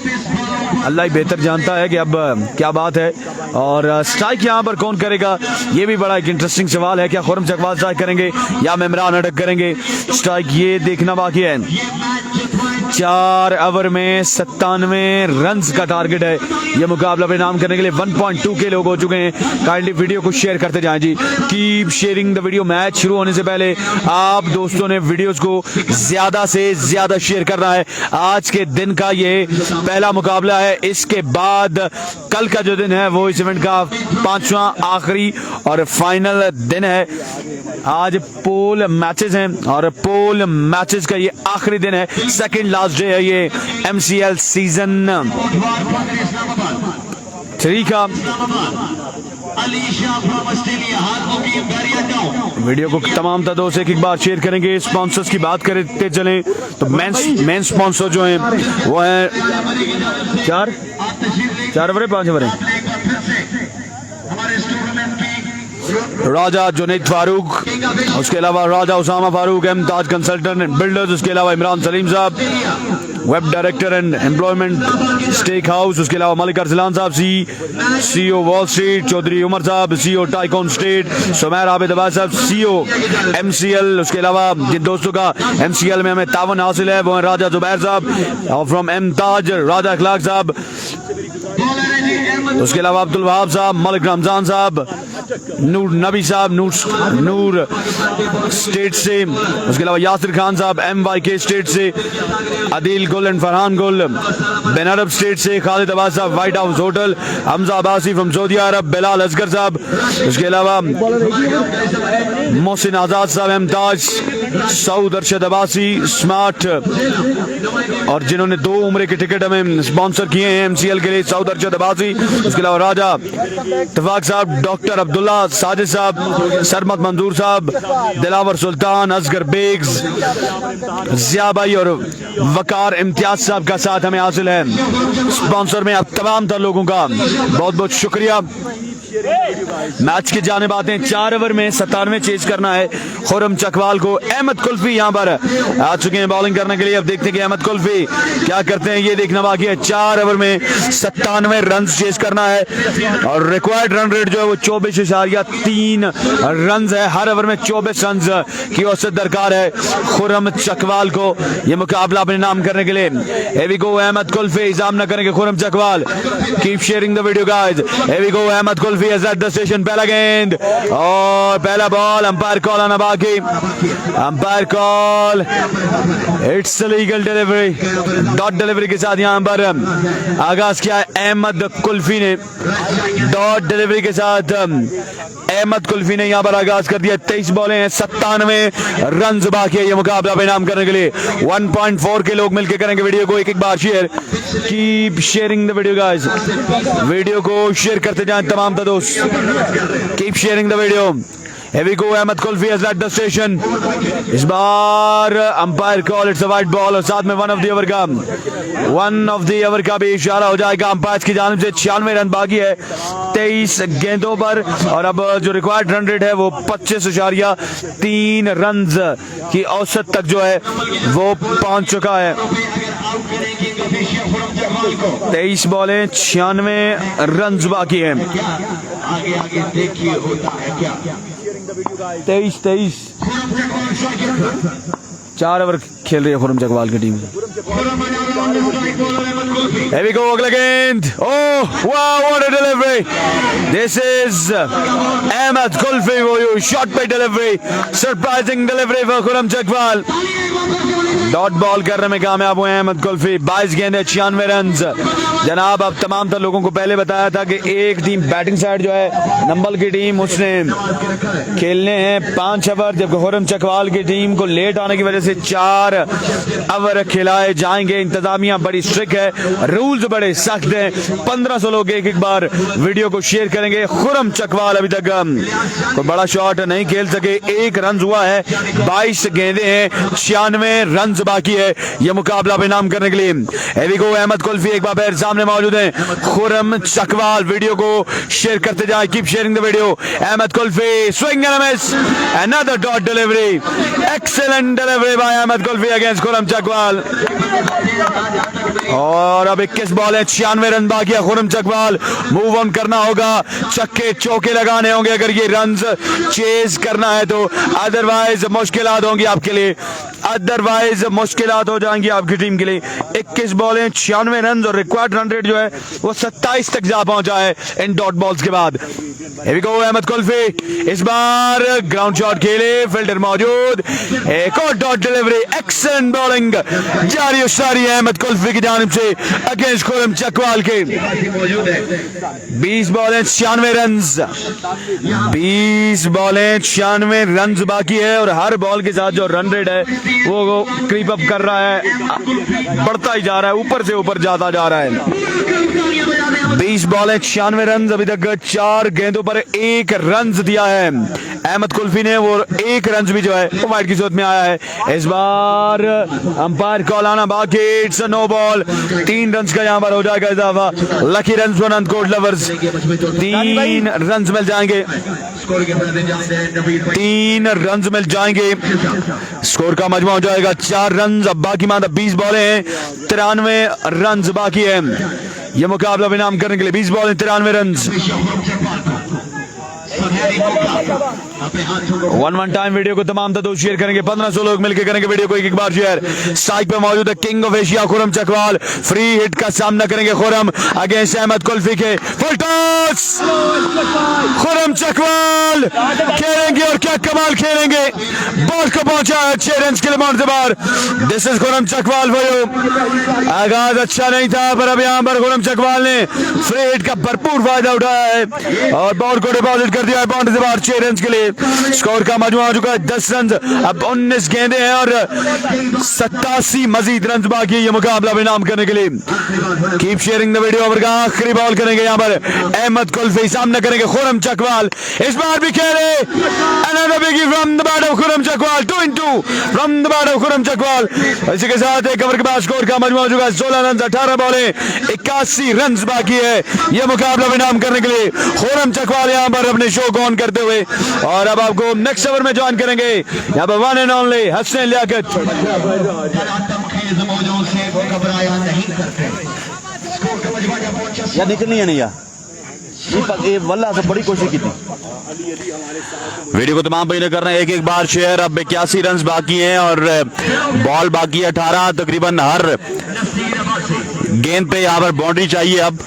S5: अल्लाह ही बेहतर
S1: बेहतर जानता है कि अब क्या बात है। और स्ट्राइक यहाँ पर कौन करेगा, ये भी बड़ा एक इंटरेस्टिंग सवाल है। क्या खुर्रम चकवाल स्ट्राइक करेंगे या इमरान अटक करेंगे, स्ट्राइक ये देखना बाकी है। 4 ओवर में 97 रन्स का टारगेट है ये मुकाबला परिणाम करने के लिए। 1.2 के लोग हो चुके हैं। काइंडली वीडियो को शेयर करते जाएं जी, keep sharing the video. Match शुरू होने से पहले आप दोस्तों ने वीडियोस को ज्यादा से ज्यादा शेयर करना है। आज के दिन का ये पहला मुकाबला है, इसके बाद कल का जो दिन है वो इस इवेंट का 5वां आखिरी और फाइनल दिन है। आज पोल मैचेस हैं और पोल मैचेस का ये आखिरी दिन है, सेकंड लास्ट डे है ये MCL सीजन 3 का। वीडियो को तमाम दोस्त एक बार शेयर करेंगे। स्पॉन्सर्स की बात करते चलें तो मेन स्पॉन्सर जो हैं वो है 4 ओवर 5 ओवर राजा जुनैद फारूक, उसके अलावा Raja Usama Farooq, Emtaz consultant and builders, उसके अलावा इमरान सलीम साहब, web director and employment stake house, उसके अलावा मलिक अरसलान साहब CEO Wall Street, Chaudhry Umar साहब CEO tycoon state, Sumair Abid Abbas साहब CEO MCL, उसके अलावा जिन दोस्तों का MCL में हमें तावन हासिल है वो है राजा जुबैर साहब और फ्रॉम एमताज राजा अखलाक साहब, उसके अलावा अब्दुल वहाब साहब, मलिक रमजान साहब, नूर नबी साहब नूर स्टेट से, उसके अलावा यासिर खान साहब MYK स्टेट से, अदील गुल एंड फरहान गुल बेन अरब स्टेट से, Khalid Abbas Sahab white house hotel, Hamza Abbasi from Saudi Arab, Bilal Asghar Sahab, उसके अलावा मोहसिन आजाद साहब एमताज, सऊद अरशद अब्बासी स्मार्ट, और जिन्होंने 2 उम्रे के टिकट हमें स्पॉन्सर किए हैं MCL के लिए, सऊद अरशद अब्बासी, उसके अलावा राजा इत्तफाक साहब, डॉक्टर अब्दुल्ला साजिद साहब, सरमत मंजूर साहब, दिलावर सुल्तान, असगर बेग्स, जिया भाई और वकार इम्तियाज साहब का साथ हमें हासिल है। स्पॉन्सर में आप तमाम तर लोगों का बहुत बहुत शुक्रिया। मैच की जानिब आते हैं। 4 ओवर में 97 चेज करना है खुर्रम चकवाल को। अहमद कुल्फी यहाँ पर आ चुके हैं बॉलिंग करने के लिए। अब देखते हैं कि अहमद कुल्फी क्या करते हैं, ये देखना बाकी है। 4 ओवर में 97 रन चेज करना है और रिक्वायर्ड रन रेट जो है वो 24.3 रन है। हर ओवर में 24 रन की औसत दरकार है खुर्रम चकवाल को ये मुकाबला अपने नाम करने के लिए। Here we go, Ahmad Kulfi सामना करेंगे Khurram Chakwal. Keep sharing the video guys. Here we go, Ahmad Kulfi is at the station। पहला गेंद और पहला बॉल, अंपायर कॉल आना बाकी। Umpire call, it's legal delivery. Dot delivery के साथ यहां पर आगाज किया है अहमद कुल्फी ने। डॉट डिलीवरी के साथ अहमद कुल्फी ने यहां पर आगाज कर दिया। 23 बॉलें हैं, 97 रन बाकी है ये मुकाबला परिणाम करने के लिए। 1.4 के लोग मिलकर करेंगे वीडियो को एक बार share. Keep sharing the video guys. Video को शेयर करते जाएं तमाम दोस्त। Keep sharing the video. Here we go, Ahmad Kulfi is at the station। इस बार umpire call, it's a wide ball और साथ में 1 ऑफ द ओवर का भी इशारा हो जाएगा अंपायर की जानिब से। 96 रन बाकी है 23 गेंदों पर और अब जो रिक्वायर्ड रन रेट है वो 25.3 रन की औसत तक जो है वो पहुंच चुका है। 23 बॉलें 96 रन बाकी है। 23 4 ओवर खेल रही है खुर्रम चकवाल की टीम। Here we go, अगला गेंद। ओह वाह, what a delivery. This is Ahmed Kulfi वो यू शॉट पे delivery, surprising delivery for Khurram Chakwal. Dot ball करने में कामयाब हुए अहमद कुल्फी। 22 गेंदे 96 रन। जनाब अब तमाम तर लोगों को पहले बताया था कि एक टीम बैटिंग साइड जो है नंबल की टीम उसने खेलने हैं 5 ओवर, जबकि खुर्रम चकवाल की टीम को लेट आने की वजह से 4 ओवर खिलाए जाएंगे। इंतजामिया बड़ी स्ट्रिक्ट है, रूल्स बड़े सख्त हैं। 1500 लोग एक बार वीडियो को शेयर करेंगे। खुर्रम चकवाल अभी तक कोई बड़ा शॉट नहीं खेल सके, 1 रन हुआ है। 22 गेंदे हैं, 96 रन बाकी है ये मुकाबला परिणाम करने के लिए। Here we go, Ahmad kulfi एक बार फिर सामने मौजूद हैं खुर्रम चकवाल। वीडियो को शेयर करते जाएं। Keep sharing the video. Ahmed Kulfi swing and miss, another dot delivery, excellent delivery by Ahmed Kulfi against Khurram Chakwal. और अब 21 बॉल है, 96 रन बाकी है। खुरम चकवाल मूव ऑन करना होगा, छक्के चौके लगाने होंगे अगर ये रन चेज करना है तो, अदरवाइज मुश्किलात होंगी आपके लिए, अदरवाइज मुश्किलात हो जाएंगी आपकी टीम के लिए। 21 बॉल है, 96 रन और रिक्वायर्ड रन रेट जो है वो 27 तक जा पहुंचा है इन डॉट बॉल्स के बाद। Here we go, Ahmad kulfi इस बार ग्राउंड शॉट खेले, फिल्डर मौजूद, एक और डॉट डिलीवरी, एक्सेलेंट बॉलिंग जारी सारी अहमद कुल्फी की जानिब से अगेंस्ट खुरम चकवाल के। 20 बॉलें 96 रन, 20 बॉलें 96 रन बाकी है और हर बॉल के साथ जो रन रेट है वो क्रीप अप कर रहा है, बढ़ता ही जा रहा है, ऊपर से ऊपर जाता जा रहा है। 20 बॉलें 96 रन, अभी तक 4 गेंदों पर 1 रन दिया है अहमद कुल्फी ने, वो 1 रन भी जो है वो वाइड की सूरत में आया है। इस बार अंपायर कॉल आना बाकी, इट्स नो बॉल, 3 रन का यहाँ पर हो जाएगा इजाफा। Lucky run for Anantkot lovers, 3 run मिल जाएंगे, 3 रन मिल जाएंगे, स्कोर का मजमा हो जाएगा 4 रन। अब बाकी मात्र 20 बॉलें हैं, 93 रन बाकी है ये मुकाबला विनाम करने के लिए। 20 बॉल 93 रन। 1 टाइम वीडियो को तमाम दोस्त शेयर करेंगे, 1500 लोग मिलकर करेंगे वीडियो को एक बार शेयर। साइक पे मौजूद है king of Asia Khurram Chakwal, free hit का सामना करेंगे खुरम अगेंस्ट अहमद कुल्फी के। फुल टॉस, खुरम चकवाल खेलेंगे और क्या कमाल खेलेंगे, बॉल को पहुंचा है 6 रन के लिए माउंट से बाहर। दिस इज खुरम चकवाल भाइयों, आगाज अच्छा नहीं था पर अब यहाँ पर खुरम चकवाल ने फ्री हिट का भरपूर फायदा उठाया है और बॉल को डिपॉजिट कर दिया है बाउंड्री से बाहर 6 रन के लिए। स्कोर का मजमूआ हो चुका है 10 रन, अब 19 गेंदे हैं और 87 मजीद रन बाकी है ये मुकाबला विनाम करने के लिए। Keep sharing the video, over का आखिरी बॉल करेंगे यहाँ पर अहमद कुल्फी, सामना करेंगे खुरम चकवाल। इस बार भी खेले another biggie from the bat of Khurram Chakwal, 2-2 from the bat of Khurram Chakwal. इसी के साथ एक ओवर के बाद स्कोर का मजमूआ हो चुका है 16 रन, 18 बॉलें, 81 रन बाकी है ये मुकाबला विनाम करने के लिए। खुरम चकवाल यहाँ पर अपने शो को ऑन करते हुए और अब आपको नेक्स्ट ओवर में ज्वाइन करेंगे यहाँ पर one and only Hasan Liaquat. यार निकलनी है नहीं यार, ये वल्ला से बड़ी कोशिश की थी। वीडियो को तमाम भाई ने करना है एक बार शेयर। अब 81 रन बाकी हैं और बॉल बाकी है 18, तकरीबन हर गेंद पे यहाँ पर बाउंड्री चाहिए। अब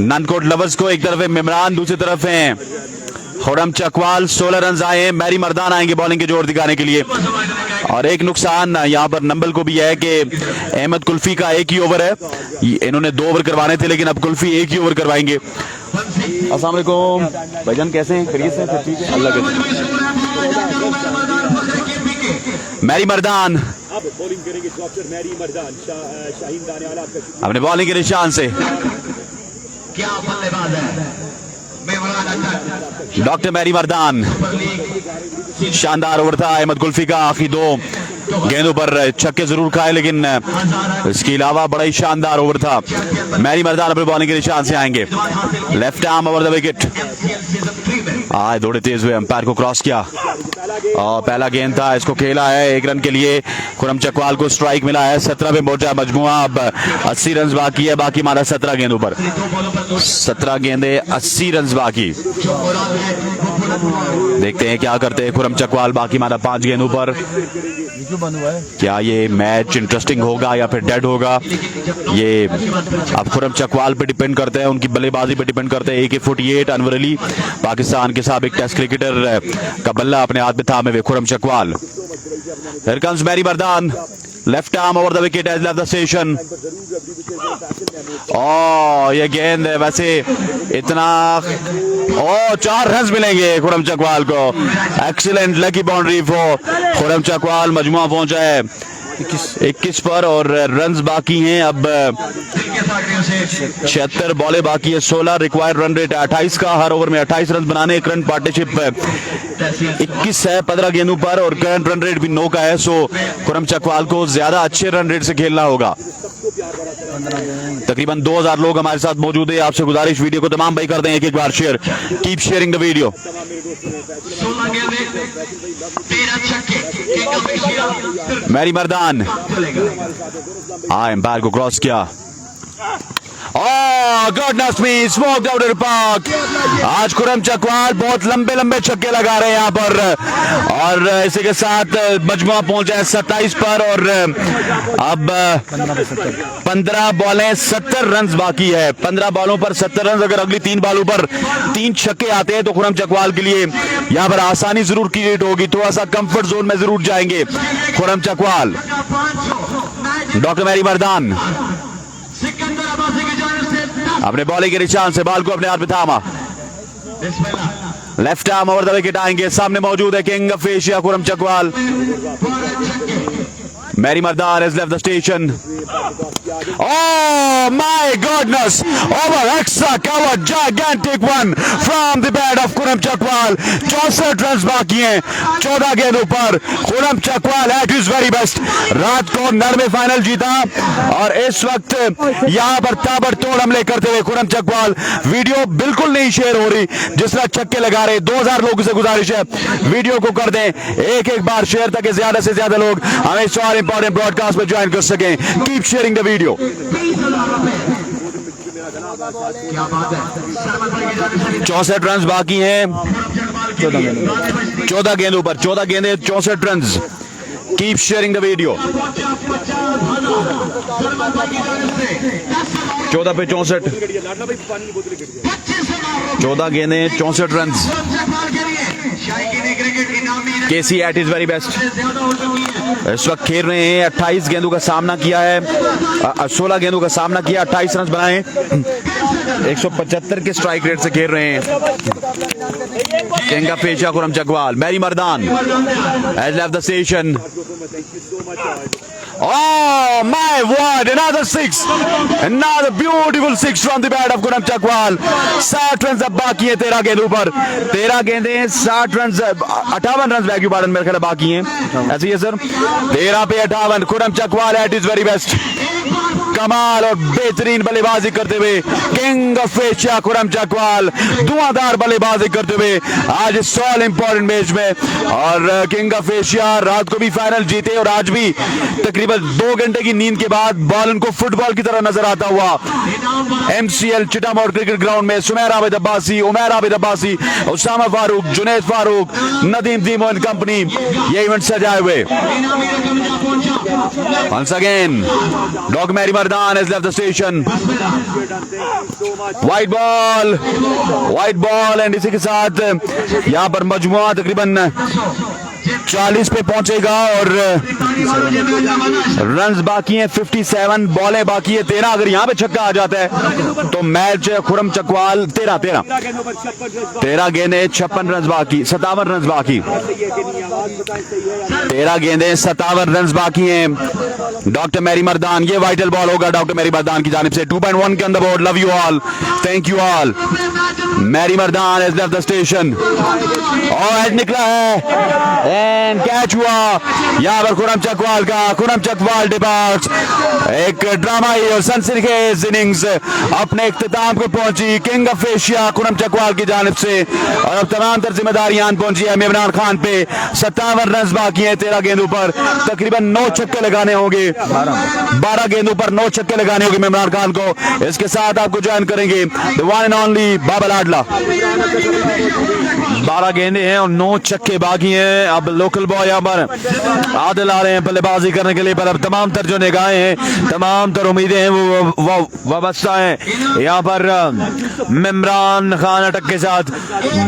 S1: ननकोट लवर्स को एक तरफ है इमरान, दूसरी तरफ है खुरम चकवाल। 16 रन आए हैं, मैरी मर्दान आएंगे बॉलिंग के जोर दिखाने के लिए। और एक नुकसान यहाँ पर नंबल को भी है कि अहमद कुल्फी का 1 ही ओवर है, इन्होंने 2 ओवर करवाने थे लेकिन अब कुल्फी 1 ही ओवर करवाएंगे। अस्सलाम वालेकुम भाईजान, कैसे हैं? खैरियत से? सब ठीक है, अल्लाह के। मैरी मर्दान
S5: बॉलिंग करेंगे डॉक्टर मैरी मर्दान, शाहीन दानियाला
S1: अपने बॉलिंग के निशान से।
S2: क्या बल्लेबाज है
S1: डॉक्टर मैरी मर्दान, शानदार ओवर था अहमद कुल्फी का। आखिरी 2 गेंदों पर छक्के जरूर खाए लेकिन इसके अलावा बड़ा ही शानदार ओवर था। मैरी मर्दान अपने बॉलिंग के निशान से आएंगे। Left arm over the wicket, आए दौड़े तेज हुए, अंपायर को क्रॉस किया और पहला गेंद था, इसको खेला है 1 रन के लिए। खुरम चकवाल को स्ट्राइक मिला है, 17 पे पहुंचा मजमुआ। अब 80 रन बाकी है, बाकी मारा 17 गेंदों पर, 17 गेंदे 80 रन बाकी। देखते हैं क्या करते हैं खुरम चकवाल, बाकी मारा 5 गेंदों पर। क्या ये मैच इंटरेस्टिंग होगा या फिर डेड होगा, ये अब खुरम चकवाल पे डिपेंड करते हैं, उनकी बल्लेबाजी पे डिपेंड करते हैं। AK-48 अनवर अली पाकिस्तान के साबिक टेस्ट क्रिकेटर का बल्ला अपने हाथ में थामे हुए Khurram Chakwal. Here comes Mary Mardan, left arm over the wicket as left the station. ये गेंद है वैसे इतना 4 रन मिलेंगे खुरम चकवाल को। Excellent lucky boundary for Khurram Chakwal, मजमुआ पहुंचा है 21 पर और रन बाकी हैं अब 76 बॉलें बाकी है, 16 रिक्वायर्ड रन रेट 28 का, हर ओवर में 28 रन बनाने। एक रन पार्टनरशिप 21 है 15 गेंदों पर और करंट रन रेट भी 9 का है। सो खुरम चकवाल को ज्यादा अच्छे रन रेट से खेलना होगा। तकरीबन 2000 लोग हमारे साथ मौजूद है। आपसे गुजारिश, वीडियो को तमाम भाई कर दें एक बार share. Keep sharing the video.
S2: 16 गेंदें, 13 छक्के, किंग ऑफ एशिया
S1: मैरी मर्दान एम्पायर को क्रॉस किया। Goodness me, smoked out of the park. आज खुरम चकवाल बहुत लंबे लंबे छक्के लगा रहे हैं यहाँ पर, और इसी के साथ मजमुआ पहुंचा है 27 पर, और अब 15 बॉलें 70 रन बाकी है। 15 बॉलों पर 70 रन। अगर अगली 3 बॉलों पर 3 छक्के आते हैं तो खुरम चकवाल के लिए यहाँ पर आसानी जरूर क्रिएट होगी। थोड़ा सा कंफर्ट जोन में जरूर जाएंगे खुरम चकवाल। डॉक्टर मैरी मर्दान
S2: सिकंदर अब्बासी की जानिब से 10
S1: अपने बॉलिंग के निशान से बॉल को अपने हाथ में थामा। Left arm over the wicket आएंगे। सामने मौजूद है king of Asia Khurram Chakwal. Mary Mardan has left the station. Oh my goodness! Over extra cover, gigantic one from the bat of Khurram Chakwal. 64 run बाकी हैं 14 गेंदों पर। Khurram Chakwal at his very best। रात को नरमे फाइनल जीता, और इस वक्त यहाँ पर ताबड़तोड़ हमले करते हुए खुरम चकवाल। वीडियो बिल्कुल नहीं शेयर हो रही जिस तरह छक्के लगा रहे। 2000 लोगों से गुजारिश है, वीडियो को कर दें एक बार शेयर ताकि ज्यादा से ज्यादा लोग हमें इस और इंपॉर्टेंट ब्रॉडकास्ट में ज्वाइन कर सकें। Keep sharing the video.
S2: 20,000 रुपए। क्या बात है। सरमन भाई की जानिब से
S1: 64 रन बाकी हैं। 14 गेंदों पर 14 गेंदे 64 run. Keep sharing the video. 14 पे 64, 14 गेंदे 64 run. KC at is very best. इस वक्त खेल रहे हैं 28 गेंदों का सामना किया है, 16 गेंदों का सामना किया, 28 रन बनाए। 175 के स्ट्राइक रेट से खेल रहे हैं king of Asia Khurram Chakwal. Mary Mardan has left the station. Oh my word, another 6, another beautiful 6 from the bat of Khurram Chakwal. 60 run अब बाकी है 13 गेंदों पर। 13 गेंदे 60 रन, 58 रन बैक पार्डन मेरे ख्याल बाकी हैं, ऐसे ही है सर। 13 पे 58। Khurram Chakwal at is very best. कमाल और बेहतरीन बल्लेबाजी करते हुए king of Asia Khurram Chakwal धुआंधार बल्लेबाजी करते हुए आज इस ऑल इंपॉर्टेंट मैच में। और किंग ऑफ एशिया रात को भी फाइनल जीते, और आज भी तकरीबन 2 घंटे की नींद के बाद बॉल उनको फुटबॉल की तरह नजर आता हुआ एमसीएल चिटामोर क्रिकेट ग्राउंड में सुमेर आबिद अब्बासी, उमैर आबिद अब्बासी, उसामा फारूक, जुनैद फारूक, नदीम दीमो एंड कंपनी ये इवेंट सजाए हुए। Once again, Dr. Mary Mardan has left the station. White ball and इसी के साथ यहाँ पर मजमुआ तकरीबन 40 पे पहुंचेगा, और रन्स बाकी हैं 57, बॉलें बाकी है 13। अगर यहाँ पे छक्का आ जाता है तो मैच खुरम चकवाल 13 गेंदे 56 रन बाकी, 57 रन बाकी। 13 गेंदे 57 रन बाकी हैं। डॉक्टर मैरी मर्दान, ये वाइटल बॉल होगा डॉक्टर मैरी मर्दान की जानिब से। 2.1 के on the board. Love you all, thank you all. Mary Mardan has left the station। और निकला है एंड कैच हुआ यहाँ पर खुरम चकवाल का। खुरम चकवाल डिपार्ट्स। एक ड्रामाई और सनसनीखेज इनिंग्स अपने इख्तिताम को पहुंची king of Asia Khurram Chakwal की जानिब से, और अब तमाम तर जिम्मेदारियां पहुंची है इमरान खान पे। 57 रन बाकी हैं 13 गेंदों पर। तकरीबन 9 छक्के लगाने होंगे, 12 गेंदों पर 9 छक्के लगाने होंगे इमरान खान को। इसके साथ आपको ज्वाइन करेंगे द वन एंड ओनली बाबा लाडला। 12 गेंदे हैं और 9 छक्के बाकी हैं। अब लोकल बॉय यहाँ पर आदिल आ रहे हैं बल्लेबाजी करने के लिए, पर अब तमाम तर जो निगाहें हैं, तमाम तर उम्मीदें हैं वो वाबस्ता हैं यहाँ पर इमरान खान अटक के साथ।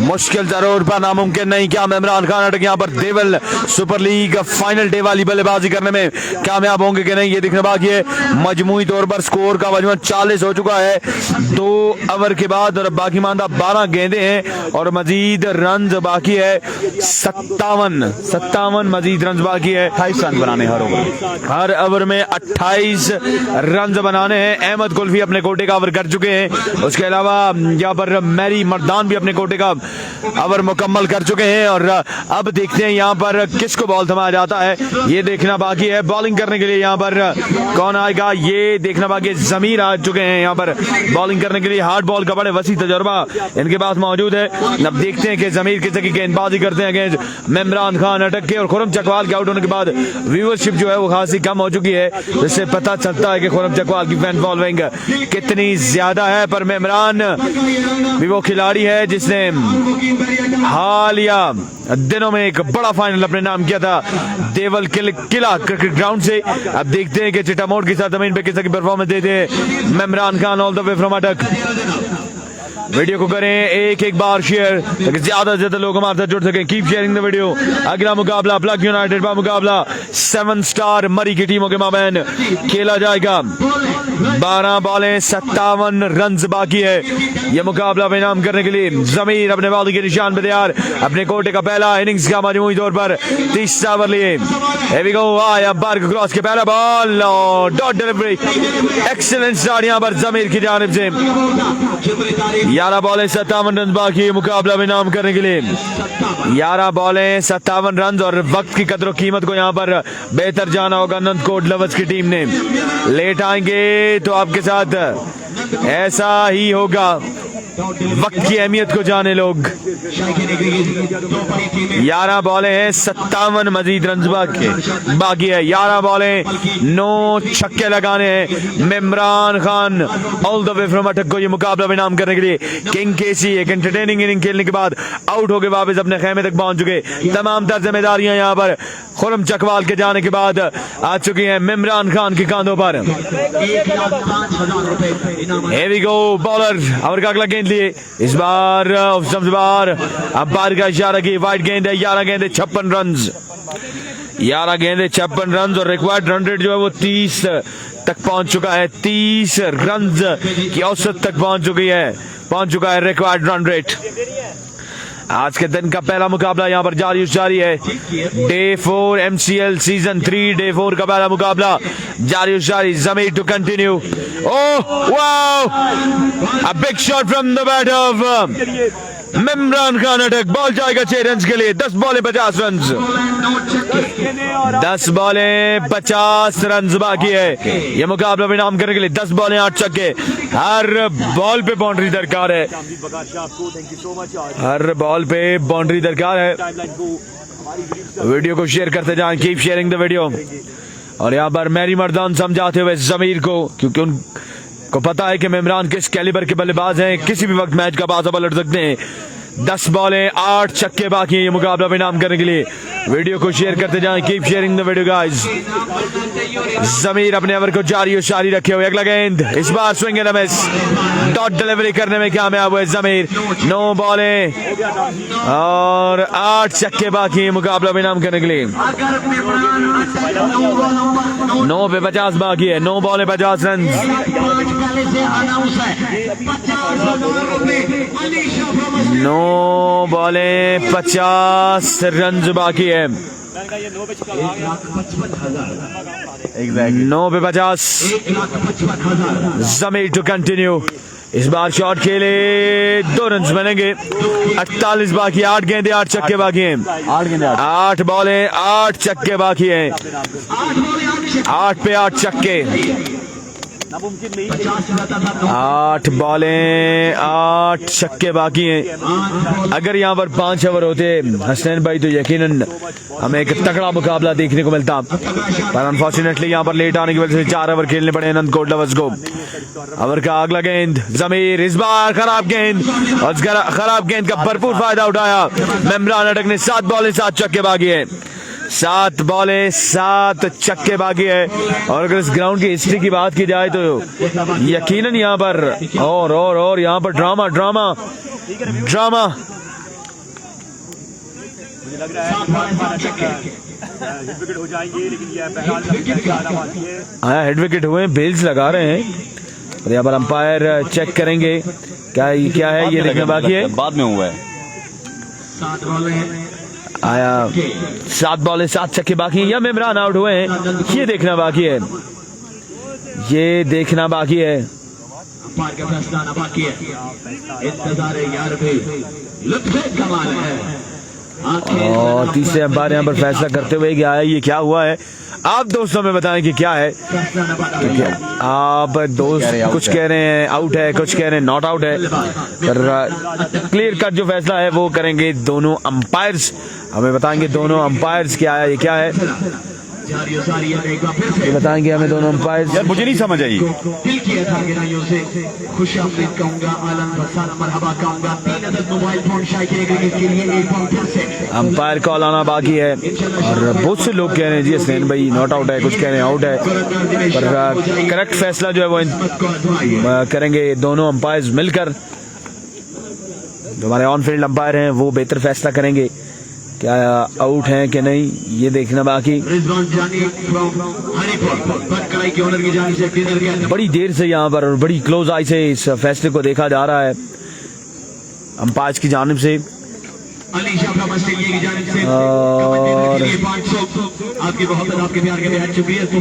S1: मुश्किल जरूर पर नामुमकिन नहीं, क्या इमरान खान अटक यहाँ पर देवल सुपर लीग फाइनल डे वाली बल्लेबाजी करने में कामयाब होंगे कि नहीं, ये दिखने बाकी है। मजमूई तौर पर स्कोर का मजमू 40 हो चुका है 2 ओवर के बाद, और बाकी मानदा 12 गेंदे हैं और मजीद रन
S5: रन बाकी है, 57 मजीद रन बाकी है।
S1: 28 रन बनाने हर
S5: ओवर में 28 रन बनाने हैं। अहमद कुल्फी अपने कोटे का ओवर कर चुके हैं। उसके अलावा यहाँ पर मैरी मर्दान भी अपने कोटे का ओवर मुकम्मल कर चुके हैं। और अब देखते हैं यहाँ पर किसको बॉल थमाया जाता है, ये देखना बाकी है। बॉलिंग करने के लिए यहाँ पर कौन आएगा ये देखना बाकी है। जमीर आ चुके हैं यहाँ पर बॉलिंग करने के लिए। हार्ड बॉल का बड़े वसी तजुर्बा इनके पास मौजूद है। अब देखते हैं कि जमीर किस की गेंदबाजी करते हैं अगेंस्ट मेमरान खान अटक के। और खुरम चकवाल के आउट होने के बाद व्यूअरशिप जो है वो खासी कम हो चुकी है, जिससे पता चलता है कि खुरम चकवाल की फैन फॉलोइंग कितनी ज्यादा है। पर मेमरान भी वो खिलाड़ी है जिसने हालिया दिनों में एक बड़ा फाइनल अपने नाम किया था देवल किला क्रिकेट ग्राउंड से। अब देखते हैं कि चिटामोड़ के साथ जमीन पे किस की परफॉर्मेंस देते हैं Mehran Khan all the way from Attock. Video को करें एक बार शेयर ताकि ज्यादा से ज्यादा लोग हमारे साथ जुड़ सकें। Keep sharing the video. अगला मुकाबला प्लग यूनाइटेड का मुकाबला 7 स्टार मरी की टीमों के माबैन खेला जाएगा। 12 बॉलें 57 रन बाकी है। यह मुकाबला बेनाम करने के लिए जमीर अपने वादी के निशान पे तैयार। अपने कोटे का पहला इनिंग्स का मजमूई तौर पर 30 ओवर लिए। आया बार क्रॉस के पहला बॉल और डॉट डिलीवरी। एक्सीलेंट स्टार्ट यहाँ पर जमीर की जानिब से। 11 बॉलें 57 रन बाकी मुकाबला में नाम करने के लिए। 11 बॉलें 57 रन और वक्त की कदर कीमत को यहाँ पर बेहतर जाना होगा नंदकोट लवर्स की टीम ने। लेट आएंगे तो आपके साथ ऐसा ही होगा। वक्त की अहमियत को जाने लोग। 11 बॉलें हैं 57 मजीद रन बाकी है। 11 बॉलें 9 छक्के लगाने हैं Mehran Khan all the way from Attock को ये मुकाबला में नाम करने के लिए। किंग केसी एक एंटरटेनिंग इनिंग खेलने के बाद आउट होकर वापस अपने खेमे तक पहुंच चुके। तमाम तर जिम्मेदारियां यहाँ पर खुरम चकवाल के जाने के बाद आ चुकी हैं मेमरान खान के कांधों पर। Here we go, बॉलर और का अगला गेंद लिए। इस बार अंपायर का इशारा की वाइड गेंद है। 11 गेंदे 56 रन। 11 गेंदे 56 रन और रिक्वायर्ड रन रेट जो है वो 30 तक पहुंच चुका है। 30 रन की औसत तक पहुंच चुका है रिक्वायर्ड रन रेट। आज के दिन का पहला मुकाबला यहाँ पर जारी है। डे 4 MCL सीजन 3 डे 4 का पहला मुकाबला जारी। Zameer to continue. Oh wow, a big shot from the bat of Mehran Khan Attock. Ball जाएगा 6 रन के लिए। 10 बॉलें 50 रन। 10 बॉलें 50 रन बाकी है ये मुकाबला में नाम करने के लिए। 10 बॉलें 8 छक्के। हर बॉल पे बाउंड्री दरकार है। हर बॉल पे बाउंड्री दरकार है। वीडियो को शेयर करते जाएं। Keep sharing the video. और यहाँ पर मैरी मर्दान समझाते हुए जमीर को, क्योंकि उनको पता है कि मेमरान किस कैलिबर के बल्लेबाज हैं, किसी भी वक्त मैच का बाजा पलट सकते हैं। 10 बॉलें 8 छक्के बाकी हैं ये मुकाबला में नाम करने के लिए। वीडियो को शेयर करते जाएं। Keep sharing the video guys. Zameer अपने ओवर को जारी रखे हुए। अगला गेंद इस बार swing and miss. Dot delivery करने में कामयाब हुए जमीर। 9 बॉलें और 8 छक्के बाकी हैं मुकाबला में नाम करने के लिए। 9 पे 50 बाकी है। 9 बॉलें 50 रन। 9 बॉलें 50 रन बाकी है। 9 पे 50। जमीर टू कंटिन्यू। इस बार शॉट खेले 2 रन बनेंगे। 48 बाकी। 8 गेंदे 8 छक्के बाकी हैं। 8 बॉलें 8 छक्के बाकी हैं। 8 पे 8 छक्के। 8 बॉलें 8 छक्के बाकी हैं। अगर यहाँ पर 5 ओवर होते हसनैन भाई तो यकीनन हमें एक तगड़ा मुकाबला देखने को मिलता, पर अनफॉर्चुनेटली यहाँ पर लेट आने की वजह से 4 ओवर खेलने पड़े नंदकोट लवर्स को। ओवर का अगला गेंद जमीर। इस बार खराब गेंद और खराब गेंद का भरपूर फायदा उठाया मेमरान अटक ने। 7 बॉलें 7 छक्के बाकी है। 7 बॉलें 7 छक्के बाकी है। और अगर इस ग्राउंड की हिस्ट्री की बात की जाए तो यकीनन यहाँ पर और यहाँ पर ड्रामा हेड विकेट हुए, बेल्स लगा रहे हैं। और यहाँ पर अंपायर चेक करेंगे क्या है ये देखना बाकी है।
S1: बाद में हुआ है।
S2: 7 बॉलें
S5: आया 7 बॉलें 7 छक्के बाकी हैं या इमरान आउट हुए हैं, ये देखना बाकी है, ये देखना बाकी है।
S2: अंपायर का फैसला आना बाकी है, इंतजार है यार भाई, लुत्फ कमाल है।
S5: और तीसरे अंपायर यहाँ पर फैसला करते हुए क्या है, ये क्या हुआ है, आप दोस्तों में बताएं कि क्या है। आप दोस्त कुछ कह रहे हैं आउट है, कुछ कह रहे हैं नॉट आउट है, पर क्लियर कट जो फैसला है वो करेंगे दोनों अंपायर्स, हमें बताएंगे दोनों अंपायर्स क्या है, ये क्या है ये बताएंगे हमें दोनों अंपायर्स।
S1: यार मुझे नहीं समझ आई।
S2: दिल किया था गिराइयों से खुश आमदीद कहूंगा, आलम फरसाना मरहबा कहूंगा। 3 अदद मोबाइल फोन शायद के लिए 1 पॉइंट फिर से
S5: अंपायर कॉल आना बाकी है, और बहुत से लोग कह रहे हैं जी हसनैन भाई नॉट आउट है, कुछ कह रहे हैं आउट है, पर करेक्ट फैसला जो है वो करेंगे दोनों अंपायर्स मिलकर। जो हमारे ऑन फील्ड अंपायर हैं वो बेहतर फैसला करेंगे, क्या आउट है कि नहीं ये देखना बाकी। बड़ी देर से यहाँ पर और बड़ी क्लोज आई से इस फैसले को देखा जा रहा है अंपायर की जानिब से, और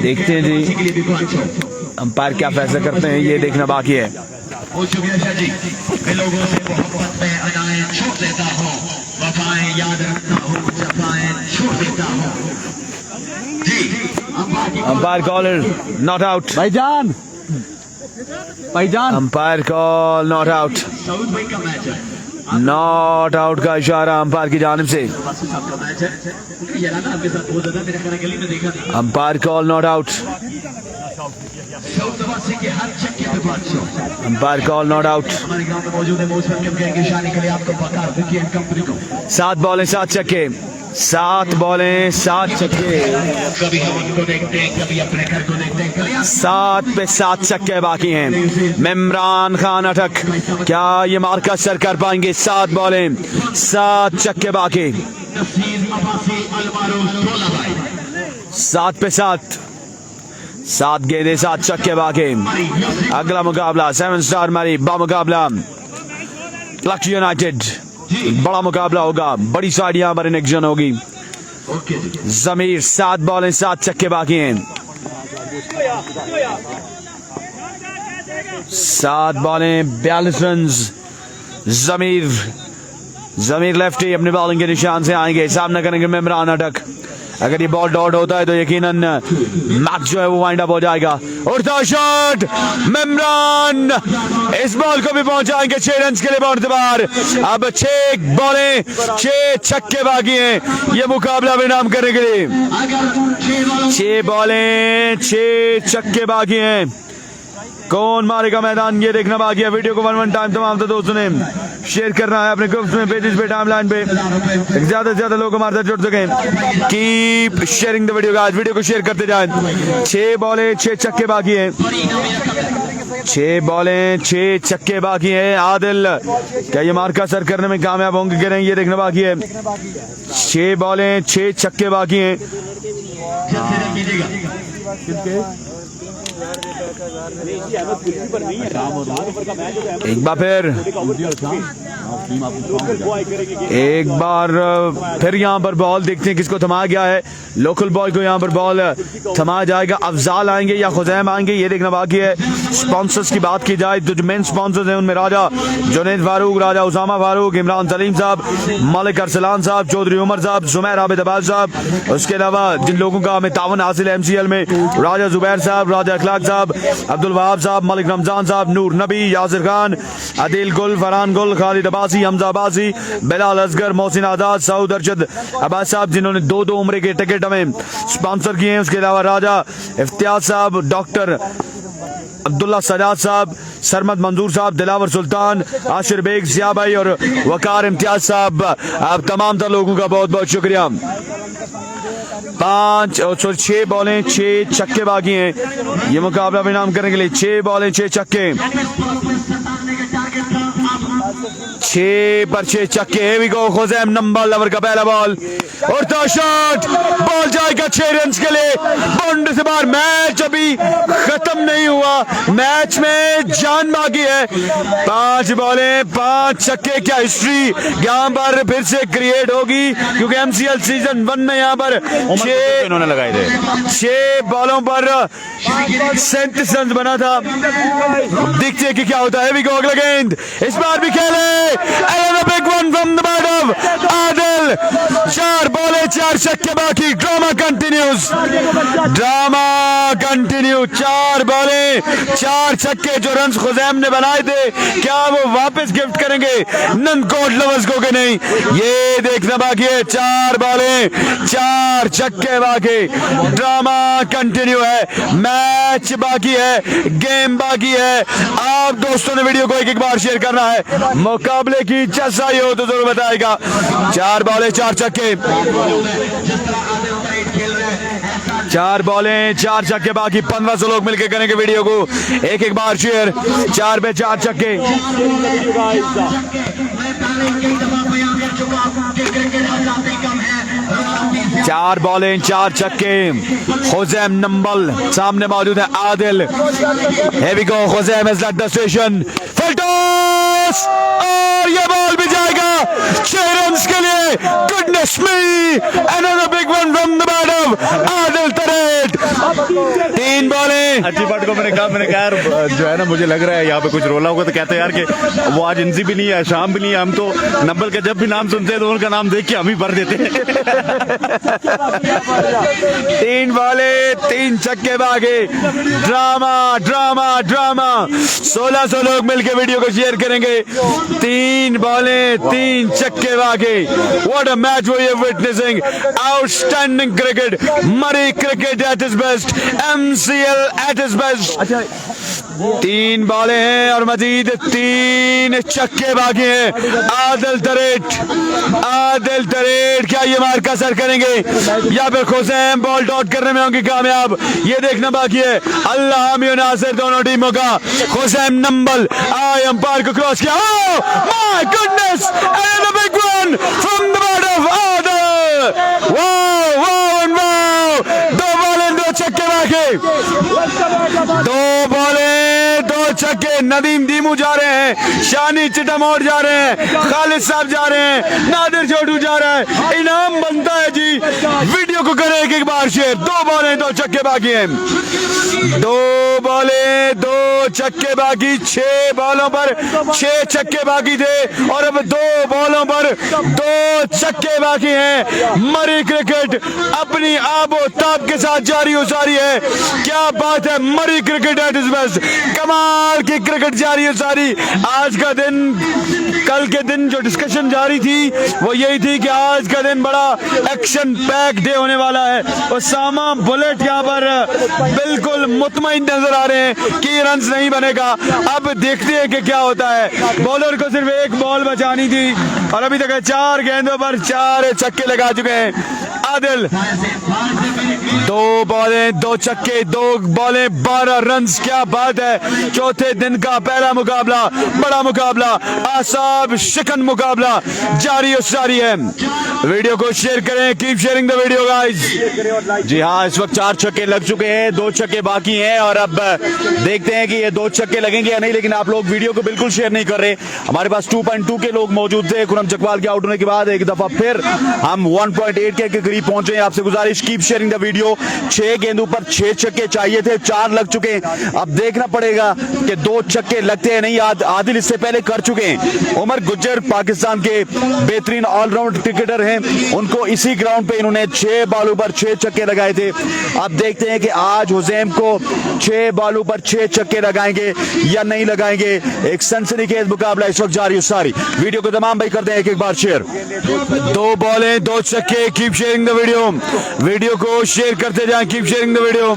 S5: देखते हैं जी अंपायर क्या फैसला करते हैं, ये देखना बाकी है।
S2: लोगों से मोहब्बत में अनाएं छोड़ देता हूँ, वफाएं याद रखता हूँ, जफाएं छोड़ देता हूँ जी।
S5: अंपायर कॉलर नॉट आउट,
S1: भाईजान
S5: umpire call not out,
S2: Saud भाई का मैच है,
S5: नॉट आउट का इशारा अंपायर की जानिब से।
S2: का मैच है, ये ना आपके साथ बहुत ज्यादा मेरे ख्याल गली में देखा नहीं।
S5: अंपायर कॉल नॉट आउट,
S2: सऊदवासी के हर छक्के पे 500।
S5: Umpire call not out.
S2: हमारे गांव में मौजूद है मौसम के कहेंगे शानी के लिए आपको बकार विकी एंड कंपनी को।
S5: 7 बॉलें 7 छक्के, 7 बॉलें 7 छक्के,
S2: कभी हम उनको देखते हैं, कभी अपने घर को देखते हैं, कभी
S5: 7 पे 7 छक्के बाकी हैं। इमरान खान अटक, क्या ये मार्का सर कर पाएंगे? 7 बॉलें 7 छक्के बाकी,
S2: नसीर अब्बासी अलमारूफ टोला भाई
S5: 7 पे 7, 7 गेंदे 7 छक्के बाकी। अगला मुकाबला 7 स्टार मारी मुकाबला लक्ष्य यूनाइटेड, बड़ा मुकाबला होगा, बड़ी साइड यहाँ पर इनेक्शन होगी।
S2: ओके जी।
S5: जमीर 7 बॉलें 7 छक्के बाकी हैं, 7 बॉलें 42 रन। जमीर लेफ्टी अपने बॉलिंग के निशान से आएंगे, सामना करेंगे इमरान अटक। अगर ये बॉल डॉट होता है तो यकीनन मैच जो है वो वाइंड अप हो जाएगा। उड़ता शॉट इमरान, इस बॉल को भी पहुंचाएंगे 6 रन के लिए बहुत बार। अब 6 बॉलें 6 छक्के बाकी हैं ये मुकाबला विराम करने के लिए। 6 बॉलें 6 छक्के बाकी हैं, कौन मारेगा मैदान ये देखना बाकी है। वीडियो को 1 टाइम तमाम दोस्तों ने शेयर करना है अपने ग्रुप्स में, पेजेस पे, टाइमलाइन पे, ज्यादा से ज्यादा लोग हमारे साथ जुड़ सकें। Keep sharing the video guys, video को शेयर करते जाएं। 6 बॉलें 6 छक्के बाकी हैं, 6 बॉलें 6 छक्के बाकी हैं। आदिल क्या ये मार्का सर करने में कामयाब होंगे कि नहीं ये देखना बाकी है। 6 बॉलें 6 छक्के बाकी हैं। एक बार फिर यहाँ पर बॉल देखते हैं किसको थमाया गया है। लोकल बॉय को यहाँ पर बॉल थमाया जाएगा। अफजाल आएंगे या खुजैम आएंगे ये देखना बाकी है। स्पॉन्सर्स की बात की जाए तो जो मेन स्पॉन्सर्स हैं उनमें राजा जुनैद फारूक, राजा उसामा फारूक, इमरान सलीम साहब, मलिक अरसलान साहब, चौधरी उमर साहब, जुमैर आबिद अब्बास साहब। उसके अलावा जिन लोगों का हमें तावन हासिल है MCL में, राजा जुबैर साहब, राजा अखलाक साहब, अब्दुल वहाब साहब, मलिक रमजान साहब, नूर नबी, यासिर खान, अदिल गुल, फरहान गुल, खालिद अब्बासी, हमजा अब्बासी, बिलाल असगर, मोहसिन आजाद, सऊद अरशद अब्बास साहब जिन्होंने 2-2 उम्रे के टिकट हमें स्पॉन्सर किए हैं। उसके अलावा राजा इफ्तियाज साहब, डॉक्टर अब्दुल्ला सजाद साहब, सरमद मंजूर साहब, दिलावर सुल्तान, आशिर बेग, जिया भाई और वकार इम्तियाज साहब, आप तमाम तर लोगों का बहुत बहुत शुक्रिया। 6 बॉलें 6 छक्के बाकी हैं ये मुकाबला भी नाम करने के लिए। 6 बॉलें 6 छक्के, 6 पर 6 छक्के। Here we go, Khuzaim number over का पहला बॉल, उड़ता शॉट, बॉल जाएगा 6 रन के लिए। बाउंड्री से बाहर। मैच अभी खत्म नहीं हुआ, मैच में जान बाकी है। 5 बॉलें 5 छक्के, क्या हिस्ट्री यहाँ पर फिर से क्रिएट होगी, क्योंकि MCL सीजन 1 में यहाँ पर 6
S1: इन्होंने लगाए थे।
S5: 6 बॉलों पर 37 रन बना था। देखते हैं कि क्या होता है। भी को अगला गेंद, इस बार भी खेले, another big one from the bat of Adil. 4 बॉलें 4 छक्के बाकी। Drama continues, drama continue. 4 बॉलें 4 छक्के जो रन खुज़ैम ने बनाए थे, क्या वो वापस गिफ्ट करेंगे ननकोट लवर्स को कि नहीं, ये देखना बाकी है। 4 बॉलें 4 छक्के बाकी। ड्रामा कंटिन्यू है, मैच बाकी है, गेम बाकी है। आप दोस्तों ने वीडियो को एक बार शेयर करना है। मुकाबले की जैसा ही हो तो जरूर बताएगा। 4 बॉलें 4 छक्के, 4 बॉलें 4 छक्के बाकी। 1500 लोग मिलकर करेंगे वीडियो को एक बार शेयर। 4 पे 4 छक्के। 4 बॉलें 4 छक्के। खुज़ैम नंबल सामने मौजूद है Adil. Here we go, खुज़ैम has led the station. Full toss और ये बॉल भी जाएगा 6 रन के लिए। Goodness me, another big one from the bat of Adil तरेट। 3 बॉलें।
S1: अच्छी बात को मैंने कहा यार जो है ना, मुझे लग रहा है यहाँ पे कुछ रोला होगा, तो कहते हैं यार कि वो आज इंसी भी नहीं है, शाम भी नहीं है। हम तो नंबल का जब भी नाम सुनते हैं तो उनका नाम देख के हम ही भर देते हैं।
S5: 3 बॉलें 3 छक्के बाकी। Drama drama drama. 1600 लोग मिलकर वीडियो को शेयर करेंगे। 3 बॉलें 3 छक्के बाकी। What a match we are witnessing. Outstanding cricket. Murray cricket at his best. MCL at his best. 3 बॉलें हैं और मजीद 3 छक्के बाकी हैं। आदिल तरेट क्या ये मार का असर करेंगे या फिर खुज़ैम बॉल डॉट करने में होंगे कामयाब, ये देखना बाकी है। अल्लाह हामी नासिर दोनों टीमों का। खुज़ैम नंबल अंपायर को क्रॉस किया। Oh my goodness, another big one from the bat of Adil. Wow, wow and wow। 2 बॉलें 2 छक्के बाकी। 2 बॉलें 2 छक्के। नदीम दीमू जा रहे हैं, शानी चिटामोड़ जा रहे हैं, खालिद साहब जा रहे हैं, नादिर छोटू जा रहा है। इनाम बनता है जी। वीडियो को करें एक बार शेयर। 2 बॉलें 2 छक्के बाकी हैं। 2 बॉलें 2 छक्के बाकी। 6 बॉलों पर 6 छक्के बाकी थे और अब 2 बॉलों पर 2 छक्के बाकी हैं। मरी क्रिकेट अपनी आबो ताब के साथ जारी हो सारी है। क्या बात है, मरी क्रिकेट एट इज बेस्ट। कमाल की क्रिकेट जारी है सारी। आज का दिन, कल के दिन जो डिस्कशन जारी थी वो यही थी कि आज का दिन बड़ा एक्शन पैक डे होने वाला है। ओसामा बुलेट यहाँ पर बिल्कुल मुतमईन नजर आ रहे हैं कि रन नहीं बनेगा। अब देखते हैं कि क्या होता है। बॉलर को सिर्फ 1 बॉल बचानी थी और अभी तक 4 गेंदों पर 4 छक्के लगा चुके हैं आदिल। 2 बॉलें 2 छक्के, 2 बॉलें 12 रन। क्या बात है। चौथे दिन का पहला मुकाबला, बड़ा मुकाबला, आसाब शिकन मुकाबला जारी और सारी है। वीडियो को शेयर करें, keep sharing the video guys.
S1: जी हाँ, इस वक्त 4 छक्के लग चुके हैं, 2 छक्के बाकी हैं और अब देखते हैं कि ये 2 छक्के लगेंगे या नहीं। लेकिन आप लोग वीडियो को बिल्कुल शेयर नहीं कर रहे। हमारे पास 2.2 के लोग मौजूद थे। खुरम चकवाल के आउट होने के बाद एक दफा फिर हम 1.8 के करीब पहुंचे। आपसे गुजारिश, कीप शेयरिंग द वीडियो। 6 गेंदों पर 6 छक्के चाहिए थे, 4 लग चुके हैं। अब देखना पड़ेगा कि 2 छक्के लगते हैं नहीं। आदिल इससे पहले कर चुके हैं। उमर गुज्जर पाकिस्तान के बेहतरीन ऑलराउंड क्रिकेटर हैं, उनको इसी ग्राउंड पे इन्होंने 6 बॉलों पर 6 छक्के लगाए थे। अब देखते हैं कि आज हुज़ैम को 6 बॉलों पर 6 छक्के लगाएंगे या नहीं लगाएंगे। एक सनसनीखेज मुकाबला इस वक्त जारी सारी। वीडियो को तमाम भाई करते हैं एक बार शेयर।
S5: 2 बॉलें 2 छक्के। Keep sharing the video. Video को शेयर करते जाएं, कीप शेयरिंग द वीडियो।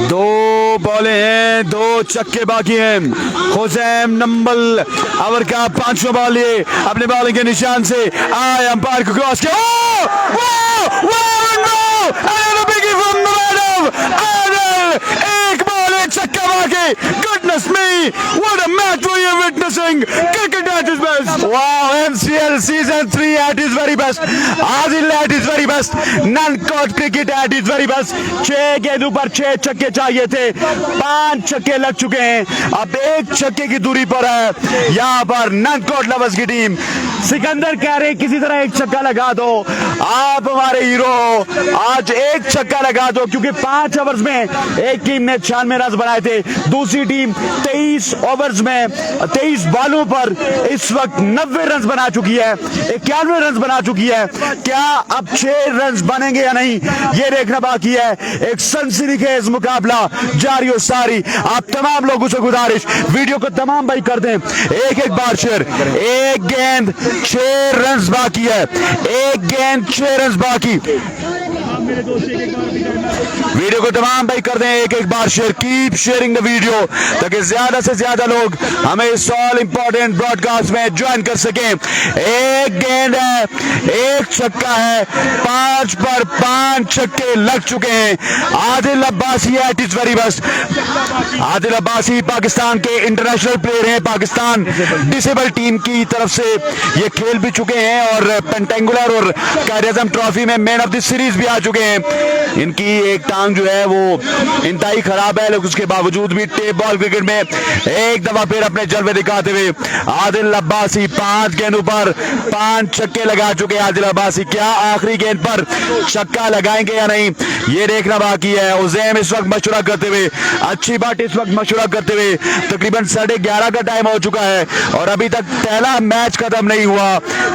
S5: 2 बॉलें हैं, 2 छक्के बाकी हैं। खुज़ैम नंबल ओवर का 5वां बॉल लिए अपने बॉलिंग के निशान से आए, अंपायर को क्रॉस किया। एक बॉल छक्का वाकई, goodness me, what a match we are witnessing. Cricket at its best. Wow, MCL season 3 at its very best. Adil at its very best. Non-court cricket at its very best. 6 गेंदों पर 6 छक्के चाहिए थे, 5 छक्के लग चुके हैं, अब 1 छक्के की दूरी पर है यहाँ पर non-court lovers की टीम। सिकंदर कह रहे किसी तरह 1 छक्का लगा दो, आप हमारे हीरो हो, आज 1 छक्का लगा दो, क्योंकि 5 ओवर्स में एक टीम ने 96 रन बनाए थे, दूसरी टीम 23 ओवर्स में 23 बॉलों पर इस वक्त 90 रन बना चुकी है, 91 रन बना चुकी है। क्या अब 6 रन बनेंगे या नहीं, ये देखना बाकी है। एक सनसनीखेज मुकाबला जारी और सारी। आप तमाम लोगों से गुजारिश, वीडियो को तमाम भाई कर दें, एक बार शेयर। 1 गेंद 6 रन बाकी है, 1 गेंद 6 रन बाकी। वीडियो को तमाम भाई कर दें, एक बार share. Keep sharing the video ताकि ज्यादा से ज्यादा लोग हमें इस ऑल इंपॉर्टेंट ब्रॉडकास्ट में ज्वाइन कर सकें। 1 गेंद है, 1 छक्का है, 5 पर 5 छक्के लग चुके हैं। Adil Abbasi at is very best. Adil Abbasi Pakistan के इंटरनेशनल प्लेयर हैं, पाकिस्तान डिसेबल टीम की तरफ से ये खेल भी चुके हैं और पेंटेंगुलर और कायद-ए-आज़म ट्रॉफी में मैन ऑफ द सीरीज भी आ चुके हैं। इनकी एक टांग जो है वो इंतहाई खराब है, लेकिन उसके बावजूद भी टेप बॉल क्रिकेट में एक दफा फिर अपने जलवे दिखाते हुए आदिल अब्बासी 5 गेंदों पर 5 छक्के लगा चुके हैं। आदिल अब्बासी क्या आखिरी गेंद पर छक्का लगाएंगे या नहीं, ये देखना बाकी है। उज़ैम इस वक्त मशवरा करते हुए, अच्छी बात इस वक्त मशवरा करते हुए तकरीबन 11:30 का टाइम हो चुका है और अभी तक पहला मैच खत्म नहीं हुआ।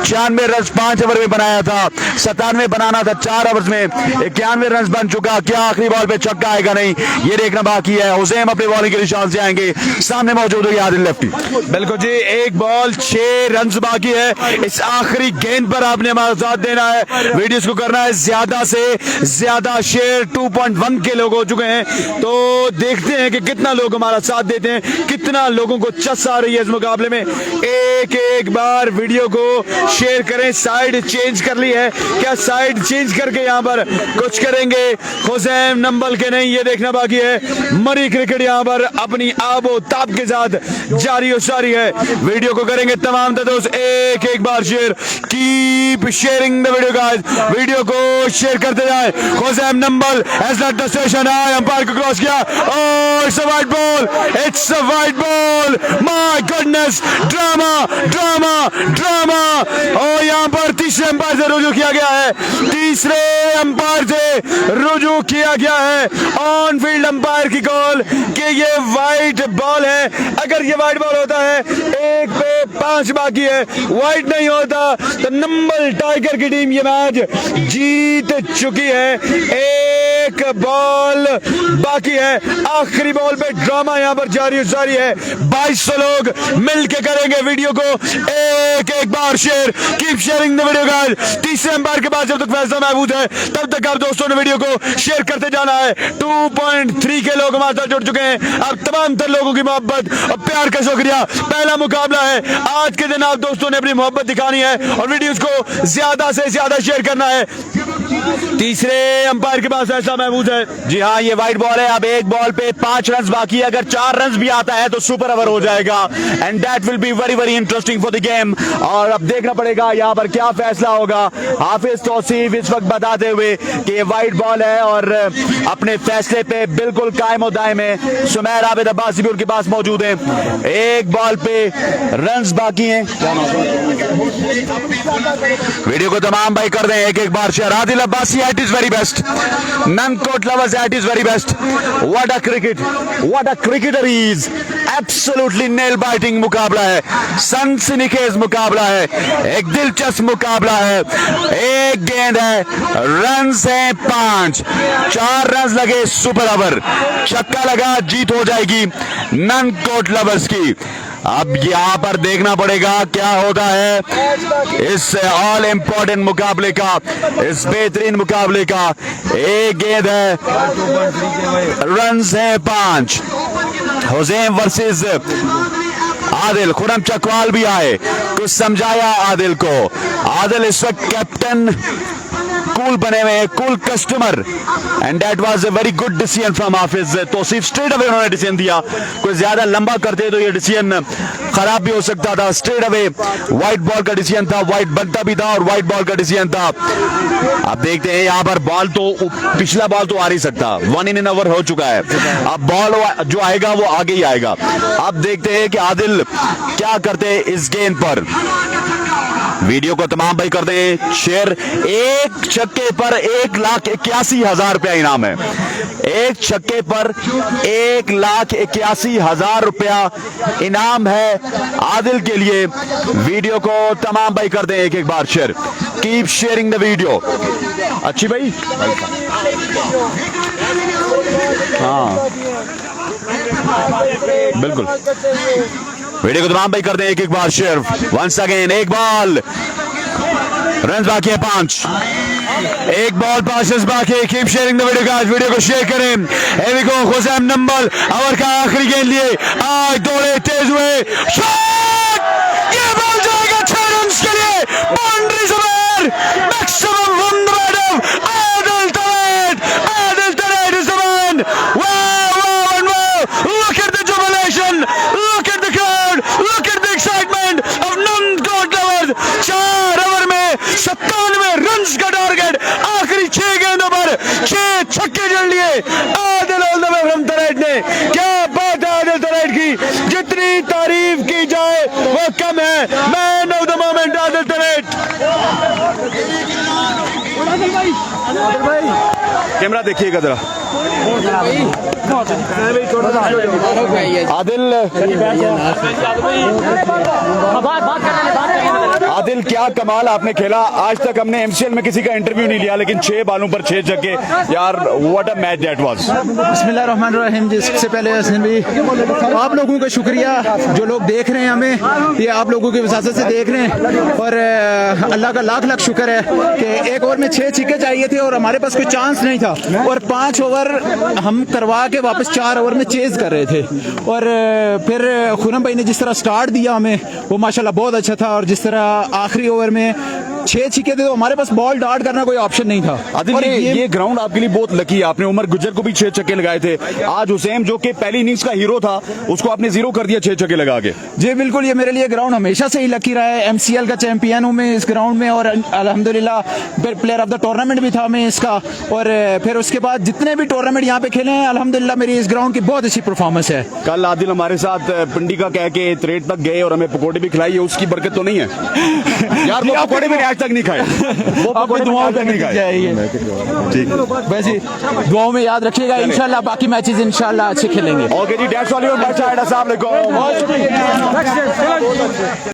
S5: 96 रन 5 ओवर में बनाया था, 97 बनाना था 4 ओवर में, 91 रन बन चुका। क्या आखिरी बॉल पे छक्का आएगा नहीं, ये देखना बाकी है। हुसैन अपने बॉलिंग के निशान से आएंगे, सामने मौजूद है आदिल लेफ्टी। बिल्कुल जी, 1 बॉल 6 रन बाकी है। इस आखिरी गेंद पर आपने हमारा साथ देना है, वीडियोस को करना है ज्यादा से ज्यादा शेयर। 2.1 के लोग हो चुके हैं, तो देखते हैं कि कितना लोग हमारा साथ देते हैं, कितना लोगों को चस आ रही है इस मुकाबले में। एक बार वीडियो को शेयर करें। साइड चेंज कर ली है, क्या साइड चेंज करके यहाँ पर कुछ करेंगे हुसैन नंबल के नहीं, ये देखना बाकी है। मरी क्रिकेट यहाँ पर अपनी आबो ताब के साथ जारी और सारी है। वीडियो को करेंगे तमाम दोस्त एक बार share. Keep sharing the video guys, video को शेयर करते जाए। हुसैन नंबल has not the station, umpire को क्रॉस किया। Oh, it's a wide ball, it's a wide ball. My goodness, drama drama drama. और यहाँ पर तीसरे अंपायर से रुजू किया गया है, तीसरे अंपायर से रुजू किया गया है ऑन फील्ड अंपायर की कॉल कि ये वाइड बॉल है। अगर ये वाइड बॉल होता है, 1 पे 5 बाकी है, वाइड नहीं होता तो नंबल टाइगर की टीम ये मैच जीत चुकी है। 1 बॉल बाकी है, आखिरी बॉल पे ड्रामा यहाँ पर जारी है। 2200 लोग मिलके करेंगे वीडियो को एक बार share. Keep sharing the video guys. तीसरे अंपायर के बाद जब तक फैसला महफूज है तब तक आप दोस्तों ने वीडियो को शेयर करते जाना है। 2.3 के लोग हमारे साथ जुड़ चुके हैं। आप तमाम तर लोगों की मोहब्बत और प्यार का शुक्रिया। पहला मुकाबला है आज के दिन, आप दोस्तों ने अपनी मोहब्बत दिखानी है और वीडियोस को ज्यादा से ज्यादा शेयर करना है। तीसरे अंपायर के पास फैसला महफूज है। जी हाँ, ये वाइड बॉल है। अब 1 बॉल पे 5 रन बाकी है, अगर 4 रन भी आता है तो सुपर ओवर हो जाएगा and that will be very very interesting for the game. और अब देखना पड़ेगा यहाँ पर क्या फैसला होगा। हाफिज तौसीफ इस वक्त बताते हुए कि वाइड बॉल है और अपने फैसले पे बिल्कुल कायम दायम है। सुमैर आबिद अब्बासी भी उनके पास मौजूद है। 1 बॉल पे रन बाकी हैं। वीडियो को तमाम भाई कर दें एक बार share. Adil Abbasi at is very best, non-court lovers at his very best. What a cricket, what a cricketer he is. Absolutely nail biting मुकाबला है, सनसनीखेज मुकाबला है, एक दिलचस्प मुकाबला है। 1 गेंद है, रन है 5, 4 रन लगे सुपर ओवर, छक्का लगा जीत हो जाएगी non-court lovers की। अब यहाँ पर देखना पड़ेगा क्या होता है इस ऑल इंपॉर्टेंट मुकाबले का, इस बेहतरीन मुकाबले का। 1 गेंद है, रन है 5। हुसैन वर्सेस आदिल। खुरम चकवाल भी आए, कुछ समझाया आदिल को। आदिल इस वक्त कैप्टन
S1: कूल बने हुए हैं, cool customer, and that was a very good decision from Hafiz Tauseef. Straight away उन्होंने डिसीजन दिया, कोई ज्यादा लंबा करते तो ये डिसीजन खराब भी हो सकता था। स्ट्रेट अवे व्हाइट बॉल का डिसीजन था, व्हाइट बनता भी था और व्हाइट बॉल का डिसीजन था। अब देखते हैं यहाँ पर बॉल तो पिछला बॉल तो आ नहीं सकता, 1 इन ओवर हो चुका है, अब बॉल जो आएगा वो आगे ही आएगा। अब देखते हैं कि आदिल क्या करते हैं इस गेंद पर। वीडियो को तमाम भाई कर दें शेयर। एक छक्के पर 1,81,000 रुपया इनाम है, एक छक्के पर 1,81,000 रुपया इनाम है आदिल के लिए। वीडियो को तमाम भाई कर दें एक एक बार share. Keep sharing the video. अच्छी भाई, हाँ बिल्कुल, वीडियो को तमाम भाई कर दें एक एक बार शेयर। वंस अगेन एक बॉल, रन बाकी है 5, एक बॉल 5 रन बाकी। Keep sharing the video guys, video को शेयर करें। एविको हुसैन नंबर ओवर का आखिरी गेंद लिए, आज दौड़े तेज हुए, शॉट, ये बॉल जाएगा 6 रन के लिए, बाउंड्री से बाहर। Maximum from the bat of Adil तरेट। आदिल तरेट is the man. Look at the jubilation, look at the crowd, look at the excitement of non-court lovers। 4 over में 97 रन का टारगेट, आखिरी 6 गेंदों पर 6 छक्के जड़ लिए आदिल फ्रॉम तरेट ने। क्या बात है आदिल तरेट की, जितनी तारीफ की जाए वो कम है। Man of the moment Adil तरेट। कैमरा देखिएगा जरा। आदिल क्या कमाल आपने खेला। आज तक हमने एमसीएल में किसी का इंटरव्यू नहीं लिया, लेकिन 6 बालों पर 6 छक्के, यार what a match that was.
S6: बिस्मिल्लाहिर्रहमानिर्रहीम जी, सबसे पहले आप लोगों का शुक्रिया, जो लोग देख रहे हैं हमें, ये आप लोगों की वसासत से देख रहे हैं, और अल्लाह का लाख लाख शुक्र है कि एक ओवर में 6 छक्के चाहिए थे और हमारे पास कोई चांस नहीं था, और 5 ओवर हम करवा के वापस 4 ओवर में चेज कर रहे थे। और फिर खुरम भाई ने जिस तरह स्टार्ट दिया हमें, वो माशाल्लाह बहुत अच्छा था, और जिस तरह आखिरी ओवर में 6 छक्के थे तो हमारे पास बॉल डार्ट करना कोई ऑप्शन नहीं था।
S1: आदिल ये ग्राउंड आपके लिए बहुत लकी है, आपने उमर गुज्जर को भी 6 छक्के लगाए थे। आज हुसैन जो कि पहली इनिंग्स का हीरो था, उसको आपने 0 कर दिया 6 छक्के लगा के।
S6: जी बिल्कुल, ये मेरे लिए ग्राउंड हमेशा से ही लकी रहा है। एमसीएल का चैंपियन हूँ मैं इस ग्राउंड में, और अल्हम्दुलिल्लाह प्लेयर ऑफ द टूर्नामेंट भी था मैं इसका, और फिर उसके बाद जितने भी टूर्नामेंट यहाँ पे खेले हैं अल्हम्दुलिल्लाह मेरी इस ग्राउंड की बहुत अच्छी परफॉर्मेंस है।
S1: कल आदिल हमारे साथ पिंडी का कह के तरेट तक गए और हमें पकौड़े भी खिलाई, उसकी बरकत तो नहीं है यार, वो पकौड़े भी आज तक नहीं खाए, वो पकौड़े दुआओं तक नहीं खाए। ठीक,
S6: वैसे दुआओं में याद रखिएगा, इंशाल्लाह बाकी मैचेस इंशाल्लाह अच्छे खेलेंगे।
S1: ओके जी, दैट्स ऑल योर, अस्सलाम वालेकुम।